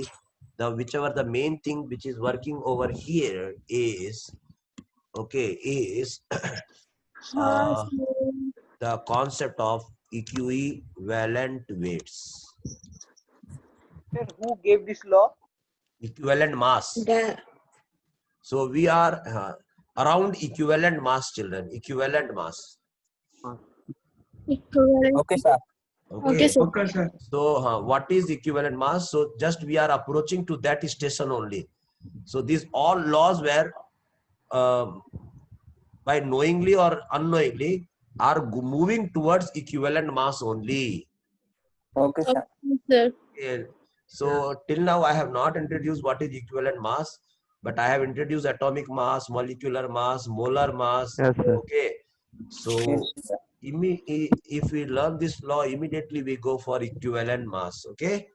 the main thing which is working over here is the concept of equivalent weights, Sir, who gave this law? equivalent mass. So we are around equivalent mass, children, equivalent mass. Okay sir. Okay, sir. Okay, sir. So what is equivalent mass? So just we are approaching to that station only. So these all laws were by knowingly or unknowingly are moving towards equivalent mass only. Okay sir. Sir. Okay. So till now I have not introduced what is equivalent mass, but I have introduced atomic mass, molecular mass, molar mass. Yes, sir. Okay. So yes sir. if we learn this law, immediately we go for equivalent mass. Okay.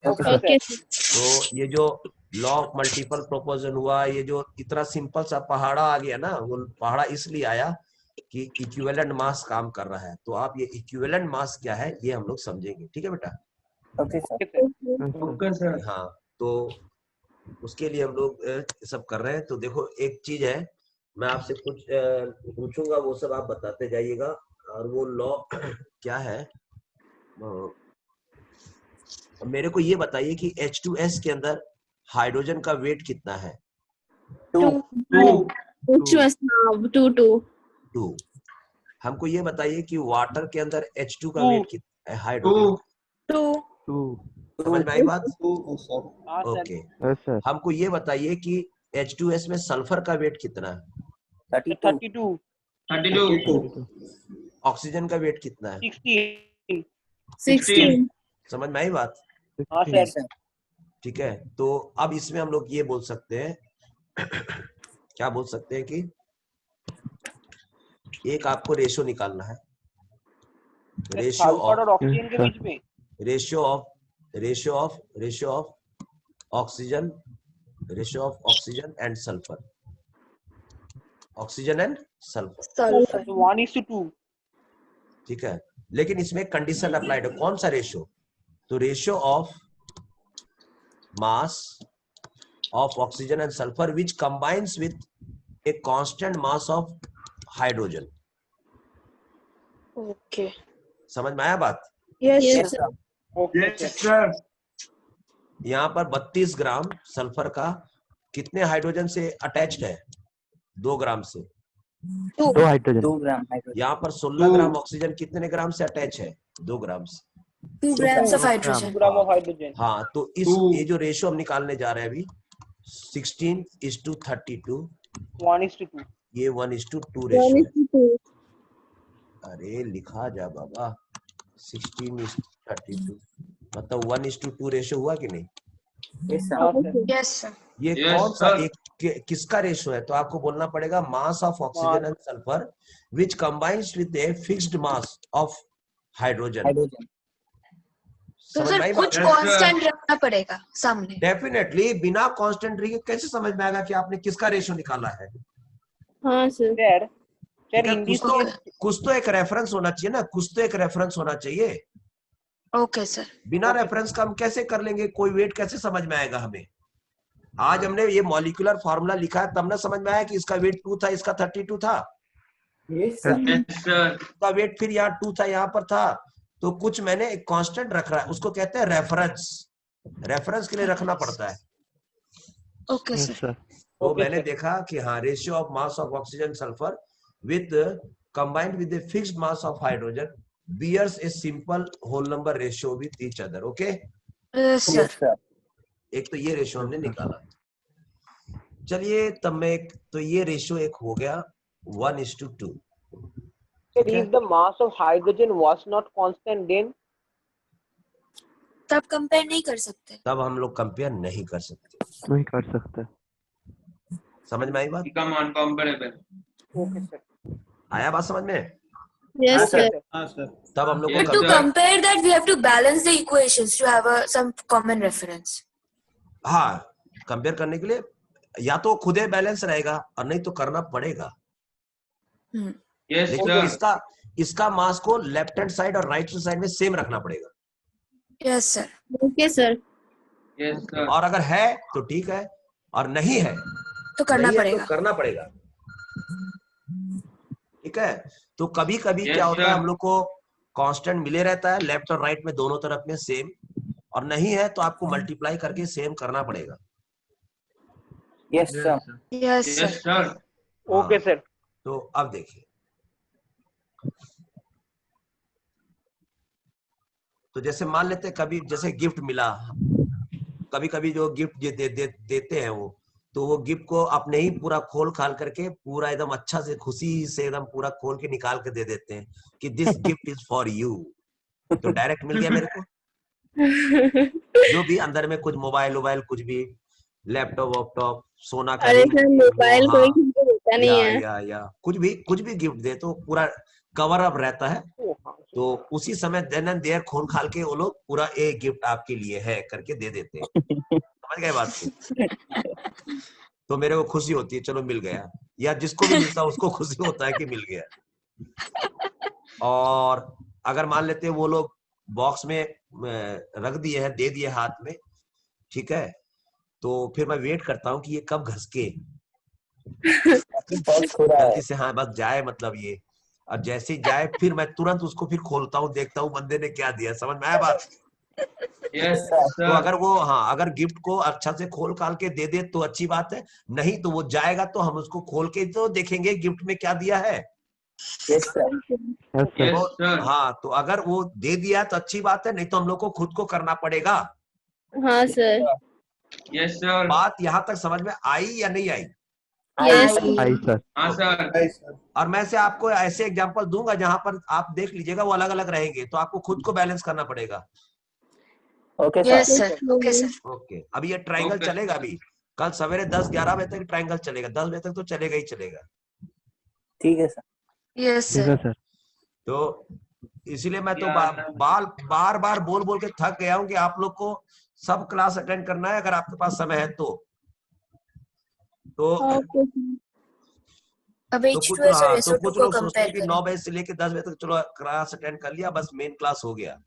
Okay sir. Okay, sir. तो ये जो law of multiple प्रोपोजन हुआ, ये जो इतना simple सा पहाड़ा आ गया ना, वो पहाड़ा इसलिए आया कि इक्विवेलेंट मास काम कर रहा है। तो आप ये इक्विवेलेंट मास क्या है ये हम लोग समझेंगे, ठीक है बेटा? Okay sir. Okay, sir. हाँ, तो उसके लिए हम लोग सब कर रहे हैं। तो देखो एक चीज है, मैं आपसे कुछ पूछूंगा, वो सब आप बताते जाइएगा। और वो लॉ क्या है, मेरे को ये बताइए कि H2S के अंदर हाइड्रोजन का वेट कितना है? 2 H2S now 2. हमको ये बताइए कि वाटर के अंदर H2 का वेट कितना है, हाइड्रोजन? 2 समझ में आई बात? हाँ सर। ओके। Yes, sir. हमको ये बताइए कि H2S में सल्फर का वेट कितना है? 32 32. ऑक्सीजन का वेट कितना है? 16. समझ में आई बात? हाँ यस सर। सर। ठीक है। तो अब इसमें हम लोग ये बोल सकते हैं क्या बोल सकते हैं कि एक आपको रेशियो निकालना है, रेशियो सल्फर और ऑफ ऑक्सीजन के बीच में। Ratio of oxygen and sulphur, oxygen and sulphur, Sulfur 1:2। ठीक है। लेकिन इसमें कंडीशन अप्लाइड है, कौन सा रेशियो? तो ratio of mass of oxygen and sulphur which combines with a constant mass of hydrogen. Okay. समझ में आया बात? Yes, Yes, sir. sir. Okay Yes, sir. यहाँ पर 32 ग्राम सल्फर का कितने हाइड्रोजन से अटैच्ड है? 2 ग्राम से। 2 हाइड्रोजन। 2 gram hydrogen. यहाँ पर 16 ग्राम ऑक्सीजन कितने ग्राम से अटैच है? 2 ग्राम से। 2 grams of hydrogen. Gram of hydrogen. हाँ, तो इस Two. ये जो रेशियो हम निकालने जा रहे हैं अभी 16:32, 1:2। ये 1:2 रेशियो है। 1:2. अरे लिखा जा बाबा, 16:32 मतलब 1:2 रेशियो हुआ कि नहीं? Yes sir. हाँ सर। Yes, sir. ये Yes, कौन सा sir. एक किसका रेशियो है? तो आपको बोलना पड़ेगा mass of oxygen and sulphur which combines with a fixed mass of hydrogen. Hydrogen. तो समझ सर में आई कुछ बात? कांस्टेंट रखना पड़ेगा सामने। डेफिनेटली बिना कांस्टेंट रखे कैसे समझ में आएगा कि आपने किसका रेशियो निकाला है? हाँ सर। सर ठीक है, इन दिस कुछ तो एक रेफरेंस होना चाहिए ना, कुछ तो एक रेफरेंस होना चाहिए। Okay sir. बिना रेफरेंस का हम कैसे कर लेंगे? कोई वेट कैसे समझ में आएगा हमें? आज हमने ये मॉलिक्यूलर फार्मूला लिखा है तब ना समझ में आया कि इसका वेट 2 था, इसका 32 था। Yes sir. Yes, sir. इसका वेट फिर यहाँ 2 था, यहाँ पर था। तो कुछ मैंने एक कांस्टेंट रख रहा है, उसको कहते हैं रेफरेंस। रेफरेंस के लिए रखना पड़ता है। Okay Yes, sir. sir. तो Okay, मैंने sir. देखा कि हाँ ratio of mass of oxygen sulphur with combined with a fixed mass of hydrogen bears a simple whole number ratio with each other. Okay, Yes, sir. Yes, sir. एक तो ये ratio हमने निकाला। चलिए तब मैं तो ये रेशियो एक हो गया 1:2। Sir, if the mass of hydrogen was not constant, then तब कंपेयर नहीं कर सकते। तब हम लोग कंपेयर नहीं कर सकते। नहीं कर सकते। समझ में आई बात? become uncomparable. okay, sir. आया बात समझ में? Yes, Okay, sir. sir. तब हम लोग Yes, को To sir. compare that, we have to balance the equations to have some common reference. हाँ कंपेयर करने के लिए या तो खुद ही बैलेंस रहेगा और नहीं तो करना पड़ेगा। Yes, लेकिन sir. इसका मास को लेफ्ट हैंड साइड और राइट हैंड साइड में सेम रखना पड़ेगा। Yes, sir. Okay, sir. Yes, sir. और अगर है तो ठीक है और नहीं है तो करना नहीं है पड़ेगा। तो करना पड़ेगा। ठीक है, तो कभी कभी Yes, क्या होता है sir. हम लोग को कांस्टेंट मिले रहता है लेफ्ट और राइट में दोनों तरफ में सेम, और नहीं है तो आपको मल्टीप्लाई करके सेम करना पड़ेगा। Yes, sir. Yes, sir. Yes, sir. Okay, sir. तो अब देखिए, तो जैसे मान लेते हैं कभी जैसे गिफ्ट मिला, कभी कभी जो गिफ्ट देते हैं वो गिफ्ट को अपने ही पूरा खोल खाल करके पूरा एकदम अच्छा से खुशी से एकदम पूरा खोल के निकाल के दे देते हैं कि this gift is for you. तो डायरेक्ट मिल गया मेरे को जो भी अंदर में कुछ मोबाइल कुछ भी लैपटॉप वॉपटॉप सोना का अरे ring, सर मोबाइल हाँ, कोई किसी को देता नहीं है। या कुछ भी गिफ्ट दे तो पूरा कवर अप रहता है। Oh, हाँ, sir. तो उसी समय देन एंड देयर खोल खाल के वो लोग पूरा एक गिफ्ट आपके लिए है करके दे देते हैं। समझ गए बात को? तो मेरे को खुशी होती है चलो मिल गया, या जिसको भी मिलता है उसको खुशी होता है कि मिल गया। और अगर मान लेते हैं वो लोग बॉक्स में रख दिए हैं, दे दिए हाथ में, ठीक है, तो फिर मैं वेट करता हूँ कि ये कब घसके Box खुला है। जल्दी से, हाँ बस जाए मतलब ये, और जैसे ही जाए फिर मैं तुरंत उसको फिर खोलता हूँ, देखता हूँ बंदे ने क्या दिया। समझ में आया बात? Yes, तो sir. अगर वो अगर गिफ्ट को अच्छा से खोल खाल के दे दे तो अच्छी बात है, नहीं तो वो जाएगा तो हम उसको खोल के तो देखेंगे गिफ्ट में क्या दिया है। Yes, sir. Yes, sir. Yes, sir. हाँ, तो अगर वो दे दिया तो अच्छी बात है, नहीं तो हम लोग को खुद को करना पड़ेगा। हाँ सर। Yes, sir. बात यहाँ तक समझ में आई या नहीं आई? Yes. आई सर। हाँ, sir. और मैं से आपको ऐसे एग्जांपल दूंगा जहां पर आप देख लीजिएगा वो अलग अलग रहेंगे, तो आपको खुद को बैलेंस करना पड़ेगा। Okay, Yes, sir. sir. Okay, sir. Okay, अभी ये ट्रायंगल Okay. चलेगा, अभी कल सवेरे 10-11 बजे तक ट्रायंगल चलेगा, 10 बजे तक तो चलेगा ही चलेगा। ठीक है सर। Yes, ठीक है sir. सर। तो इसीलिए मैं तो Yeah. बार बोल के थक गया हूं कि आप लोग को सब क्लास अटेंड करना है अगर आपके पास समय है तो ओके अब तो H2 कुछ है, हाँ, सर तो कुछ SO2 को लोग सोचते हैं कंपेयर कि करें। 9 बजे से लेके 10 बजे तक चलो क्लास अटेंड कर लिया, बस मेन क्लास हो गया।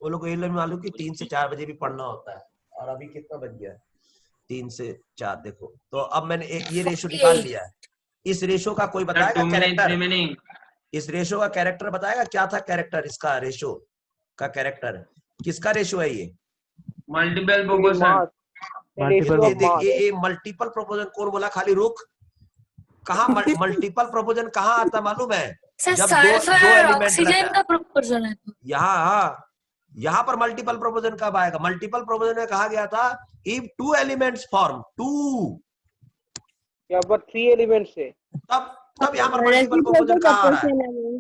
वो लोग को ये मालूम कि 3 से 4 बजे भी पढ़ना होता है, और अभी कितना बज गया है? 3 से 4। देखो तो अब मैंने एक ये रेशो निकाल लिया है। इस रेशो का कोई Sir, बताएगा 2 minutes कैरेक्टर? remaining. इस रेशो का कैरेक्टर बताएगा क्या था? कैरेक्टर इसका रेशो का कैरेक्टर किसका रेशो है ये? Multiple proportion. Mass. Ratio Multiple of mass. ये मल्टीपल प्रोपोजन कौन बोला? खाली रुक, कहाँ मल्टीपल प्रोपोजन कहाँ आता मालूम है? सर जब सल्फर दो और एलिमेंट ऑक्सीजन रहता का प्रोपोर्शन है। यहाँ पर मल्टीपल प्रोपोजन कब आएगा? मल्टीपल प्रोपोजन में कहा गया था इफ 2 एलिमेंट्स फॉर्म 2, यहाँ पर 3 एलिमेंट्स है। तब यहाँ पर मल्टीपल प्रोपोजन कहाँ आ रहा है?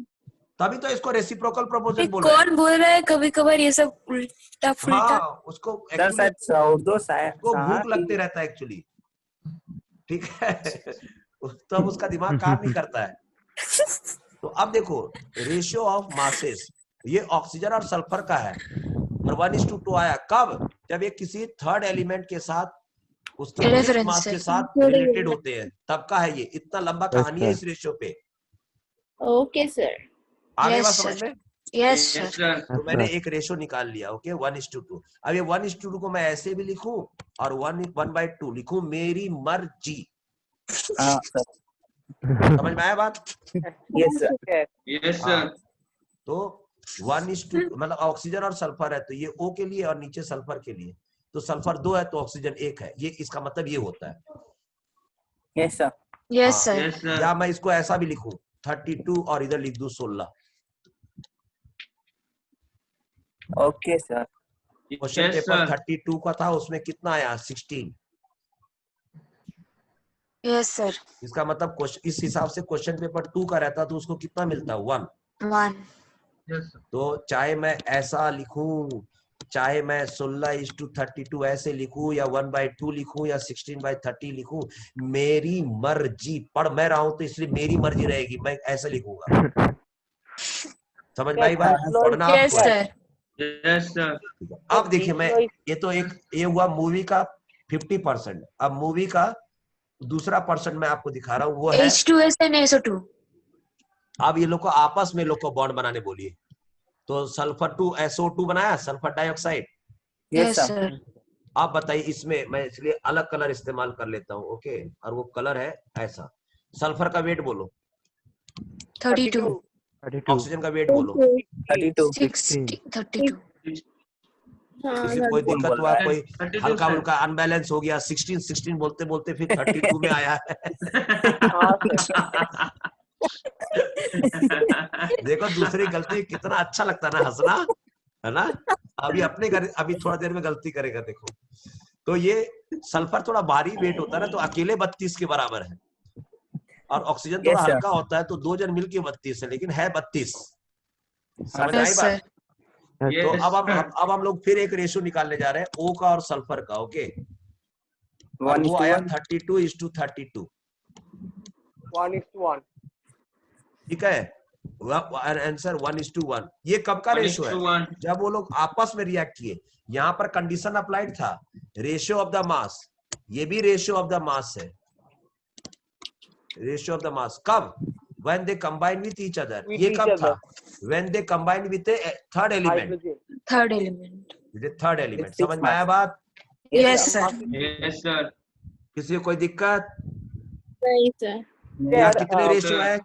तभी तो इसको रेसिप्रोकल प्रोपोजन बोल रहे हैं। कौन बोल रहा है कभी कभार ये सब उल्टा फुल्टा? हाँ, उसको सर actually शायद उर्दू शायद उसको भूख लगते रहता है एक्चुअली, ठीक है तो अब उसका दिमाग काम नहीं करता है। तो अब देखो रेशियो ऑफ मासेस ये ऑक्सीजन और सल्फर का है, और 1:2 आया कब? जब ये किसी थर्ड एलिमेंट के साथ उसके Reference मास है। के साथ रिलेटेड होते हैं, तब का है ये। इतना लंबा कहानी है अच्छा। इस रेशियो पे। Okay sir. आगे Yes, बात sir. समझ में? Yes Yes, sir. sir. तो मैंने एक रेशियो निकाल लिया, ओके 1:2। अब ये 1:2 को मैं ऐसे भी लिखूं और 1/2 लिखूं, मेरी मर्जी। हाँ सर। समझ में आया बात? Yes sir. Yes, हाँ, sir. तो 1:2 मतलब ऑक्सीजन और सल्फर है तो ये O के लिए और नीचे सल्फर के लिए, तो सल्फर 2 है तो ऑक्सीजन 1 है। ये इसका मतलब ये होता है। Yes sir. Yes, हाँ, sir. Yes, sir. या मैं इसको ऐसा भी लिखूं 32 और इधर लिख दूं 16। Okay sir. Question Yes, paper sir. 32 का था, उसमें कितना आया 16। Yes, sir. इसका मतलब इस हिसाब से क्वेश्चन पेपर 2 का रहता तो उसको कितना मिलता 1। 1. Yes, sir. तो चाहे मैं ऐसा लिखूं, चाहे मैं 16:32 ऐसे लिखूं या 1/2 लिखूं या 16/30 लिखूं, मेरी मर्जी। पढ़ मैं रहा हूं तो इसलिए मेरी मर्जी रहेगी, मैं ऐसे लिखूंगा। समझ में आई बात? पढ़ना Yes, आपको है। sir. Yes, sir. अब देखिए मैं ये हुआ मूवी का 50%। अब मूवी का दूसरा परसेंट मैं आपको दिखा रहा हूँ, वो है H2S and SO2. अब ये लोग को आपस में लोग को बॉन्ड बनाने बोलिए। तो सल्फर 2 SO2 बनाया, सल्फर डाइऑक्साइड। Yes, sir. आप बताइए, इसमें मैं इसलिए अलग कलर इस्तेमाल कर लेता हूँ, ओके। और वो कलर है ऐसा। सल्फर का वेट बोलो, 32. 32 ऑक्सीजन का वेट बोलो। 32। 60. 32. हाँ किसी कोई कौन दिक्कत बोल हुआ, रहा है? कोई 32, हल्का sir. फुल्का अनबैलेंस हो गया, 16 बोलते बोलते फिर 32 में आया है। हाँ सर। देखो दूसरी गलती कितना अच्छा लगता है ना, हंसना है ना। अभी अपने अभी थोड़ा देर में गलती करेगा, देखो। तो ये सल्फर थोड़ा भारी वेट होता है ना, तो अकेले 32 के बराबर है। और ऑक्सीजन थोड़ा Yes, sir. हल्का होता है, तो 2 जन मिलके 32 है, लेकिन है 32। समझ में आई Yes, बात? sir. तो Yes, अब हम लोग फिर एक रेशियो निकालने जा रहे हैं, O का और सल्फर का, ओके। और 1 वो आया 32:32। 1:1. ठीक है, आंसर 1:1। ये कब का रेशियो है? 1:1. जब वो लोग आपस में रिएक्ट किए। यहाँ पर कंडीशन अप्लाइड था, रेशियो ऑफ द मास। ये भी रेशियो ऑफ द मास है। रेशियो ऑफ द मास कब? When they combine with each other. With ये each कब था? other. When they combine with A third element. Hydrogen. Third element. Third element. Six समझ में आया बात? Yes, sir. Yes, sir. किसी को कोई दिक्कत? नहीं सर। यहाँ Sir, कितने रेशियो sir. है?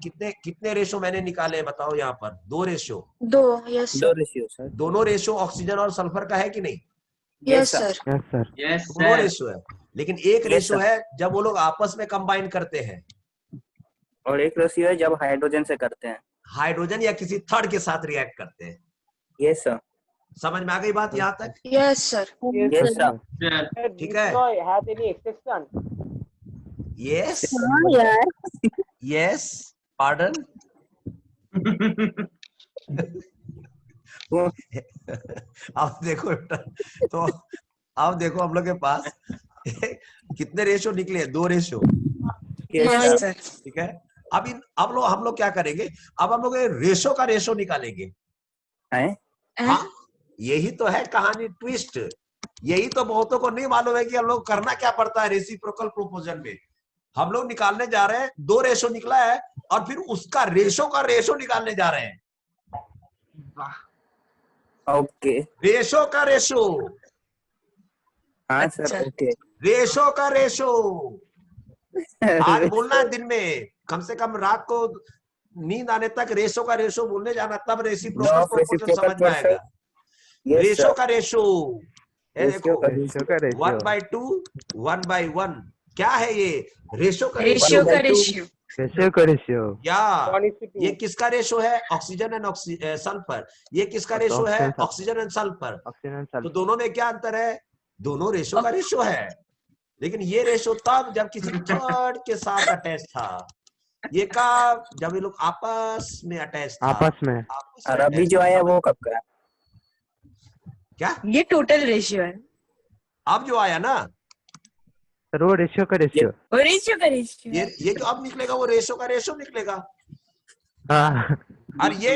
कितने रेशियो मैंने निकाले हैं बताओ? यहाँ पर 2 रेशियो। 2. Yes, दो sir. Ratio sir. दोनों रेशियो ऑक्सीजन और सल्फर का है कि नहीं? Yes, sir. Yes sir. Yes, दोनों sir. रेशियो है, लेकिन एक Yes, रेशियो sir. है जब वो लोग आपस में कंबाइन करते हैं, और एक रेशियो है जब हाइड्रोजन से करते हैं। हाइड्रोजन या किसी थर्ड के साथ रिएक्ट करते हैं। Yes sir. समझ में आ गई बात यहाँ तक? Yes, sir. Yes, yes sir. Sir. sir, ठीक do है। not have any exception. Yes हाँ यार। Yes pardon. अब देखो बेटा, तो अब देखो हम लोग के पास कितने रेशियो निकले? 2 रेशियो। Yes, sir. ठीक है। अब हम लोग क्या करेंगे? अब हम लोग रेशियो का रेशियो निकालेंगे। हैं? हाँ, यही तो है कहानी ट्विस्ट। यही तो बहुतों को नहीं मालूम है कि हम लोग करना क्या पड़ता है रेसिप्रोकल प्रोपोजन में। हम लोग निकालने जा रहे हैं, 2 रेशो निकला है और फिर उसका रेशो का रेशो निकालने जा रहे हैं। ओके। रेशो का रेशो। हाँ सर। ओके। रेशो का रेशो। आज बोलना है दिन में, कम से कम रात को नींद आने तक रेशो का रेशो बोलने जाना, तब रेसिप्रोकल प्रोपोर्शन समझ में आएगा। रेशो का रेशो। देखो 1/2 1/1 क्या है ये? रेशो का Ratio का ratio. रेशियो का रेशियो। या 1:2. ये किसका रेशो है? Oxygen and sulphur. ये किसका रेशो है? Oxygen- oxygen and sulphur. Oxygen तो सल्फर। दोनों में क्या अंतर है? दोनों रेशो का रेशो है, लेकिन ये रेशो तब जब किसी थर्ड के साथ अटैच था। ये कब? जब ये लोग आपस में अटैच था। आपस में। आपस में और अभी attach जो था। आया वो कब का है? क्या? ये total ratio है. अब जो आया ना, सर वो रेशियो का रेशियो। और ratio का ratio. ये जो अब निकलेगा वो रेशो का रेशो निकलेगा। हाँ। और ये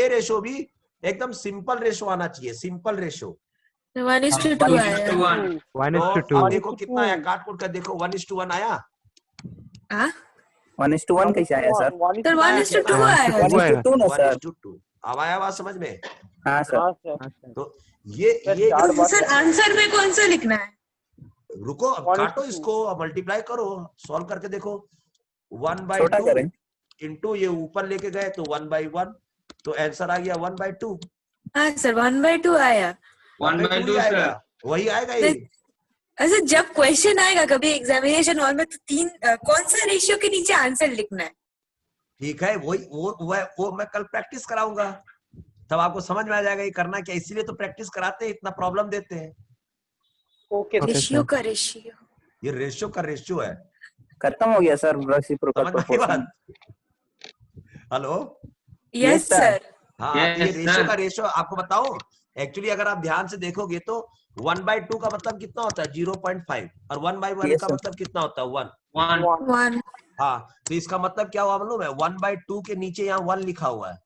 रेशो भी एकदम सिंपल रेशो आना चाहिए, सिंपल रेशो। 1:2 आया. 1:1. 1:2। अब देखो कितना आया, काट कुट कर देखो। 1:1 आया। हाँ? 1:1 कैसे आया सर? तो 1:2 आया. 1:2 ना सर? 1:2 अब आया बात समझ में? हाँ सर। हाँ सर। तो ये सर आंसर में कौन सा लिखना है? रुको, अब काटो इसको, मल्टीप्लाई करो, सॉल्व करके देखो। छोटा 1/2 करें। इंटू ये ऊपर लेके गए तो 1/1, तो आंसर आ गया 1/2। हाँ सर 1/2 आया. 1/2, sir. वही आएगा ये। अच्छा, जब क्वेश्चन आएगा कभी एग्जामिनेशन हॉल में तो तीन कौन सा रेशियो के नीचे आंसर लिखना है? ठीक है, वही वो मैं कल प्रैक्टिस कराऊंगा, तब आपको समझ में आ जाएगा ये करना क्या। इसीलिए तो प्रैक्टिस कराते हैं, इतना प्रॉब्लम देते हैं। Okay Okay, ratio sir. का रेशियो। ये रेशियो का रेशियो है, खत्म हो गया सर रेसिप्रोकल समझ में आई प्रोपोर्शन। बात? Hello, yes sir. सर। हाँ, तो ये Yes, रेशियो sir. का रेशियो आपको बताऊं, एक्चुअली अगर आप ध्यान से देखोगे तो 1/2 का मतलब कितना होता है? 0.5, और 1/1 Yes, का sir. मतलब कितना होता है? 1। 1. 1। हाँ, तो इसका मतलब क्या हुआ मालूम है? 1/2 के नीचे यहाँ 1 लिखा हुआ है।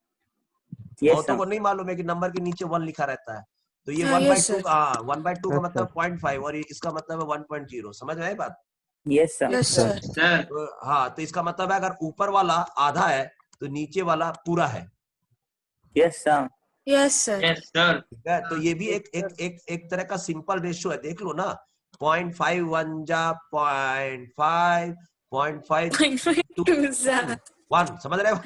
यस बहुतों सर। को नहीं मालूम है कि नंबर के नीचे 1 लिखा रहता है। तो ये हाँ, yes, 1/2 sir. का, हाँ 1/2 का Yes, मतलब sir. 0.5 और इसका मतलब है 1.0। समझ में आई बात? Yes sir. Yes sir. Sir. Sir. तो हाँ, तो इसका मतलब है अगर ऊपर वाला आधा है तो नीचे वाला पूरा है। Yes sir. Yes sir. Yes, sir. ठीक है, तो ये भी एक तरह का सिंपल रेशियो है। देख लो ना, 0.5 1 जा 0.5, 0.5 1, समझ रहे हो?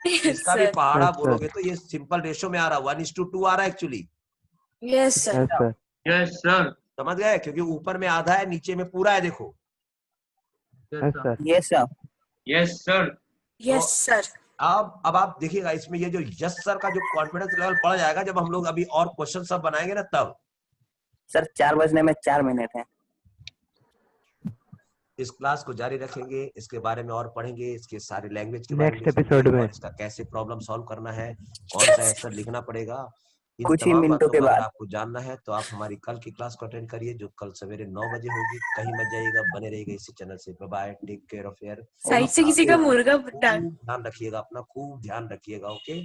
यस इसका भी सर। पहाड़ा Yes, sir. बोलोगे तो ये सिंपल रेशियो में आ रहा है, 1:2 आ रहा है actually. Yes sir. Yes, sir. Yes, sir. समझ गए? क्योंकि ऊपर में आधा है, नीचे में पूरा है। देखो, Yes, sir. Yes sir. Yes, sir. Yes sir. अब आप देखिएगा इसमें ये जो यस सर का जो कॉन्फिडेंस लेवल बढ़ जाएगा जब हम लोग अभी और क्वेश्चन सब बनाएंगे ना, तब। सर 4 बजने में 4 मिनट है। इस क्लास को जारी रखेंगे, इसके बारे में और पढ़ेंगे, इसके सारे लैंग्वेज के बारे में Next episode समझेंगे में. और इसका कैसे प्रॉब्लम सॉल्व करना है, कौन सा आंसर लिखना पड़ेगा। इन कुछ ही तमाम मिनटों बातों के को अगर बाद। आपको जानना है तो आप हमारी कल की क्लास को अटेंड करिए, जो कल सवेरे 9 बजे होगी। कहीं मत जाइएगा, बने रहिएगा इसी चैनल से। Bye bye, take care of your. Side से किसी का मुर्गा डाल। ध्यान रखिएगा, अपना खूब ध्यान रखिएगा। ओके।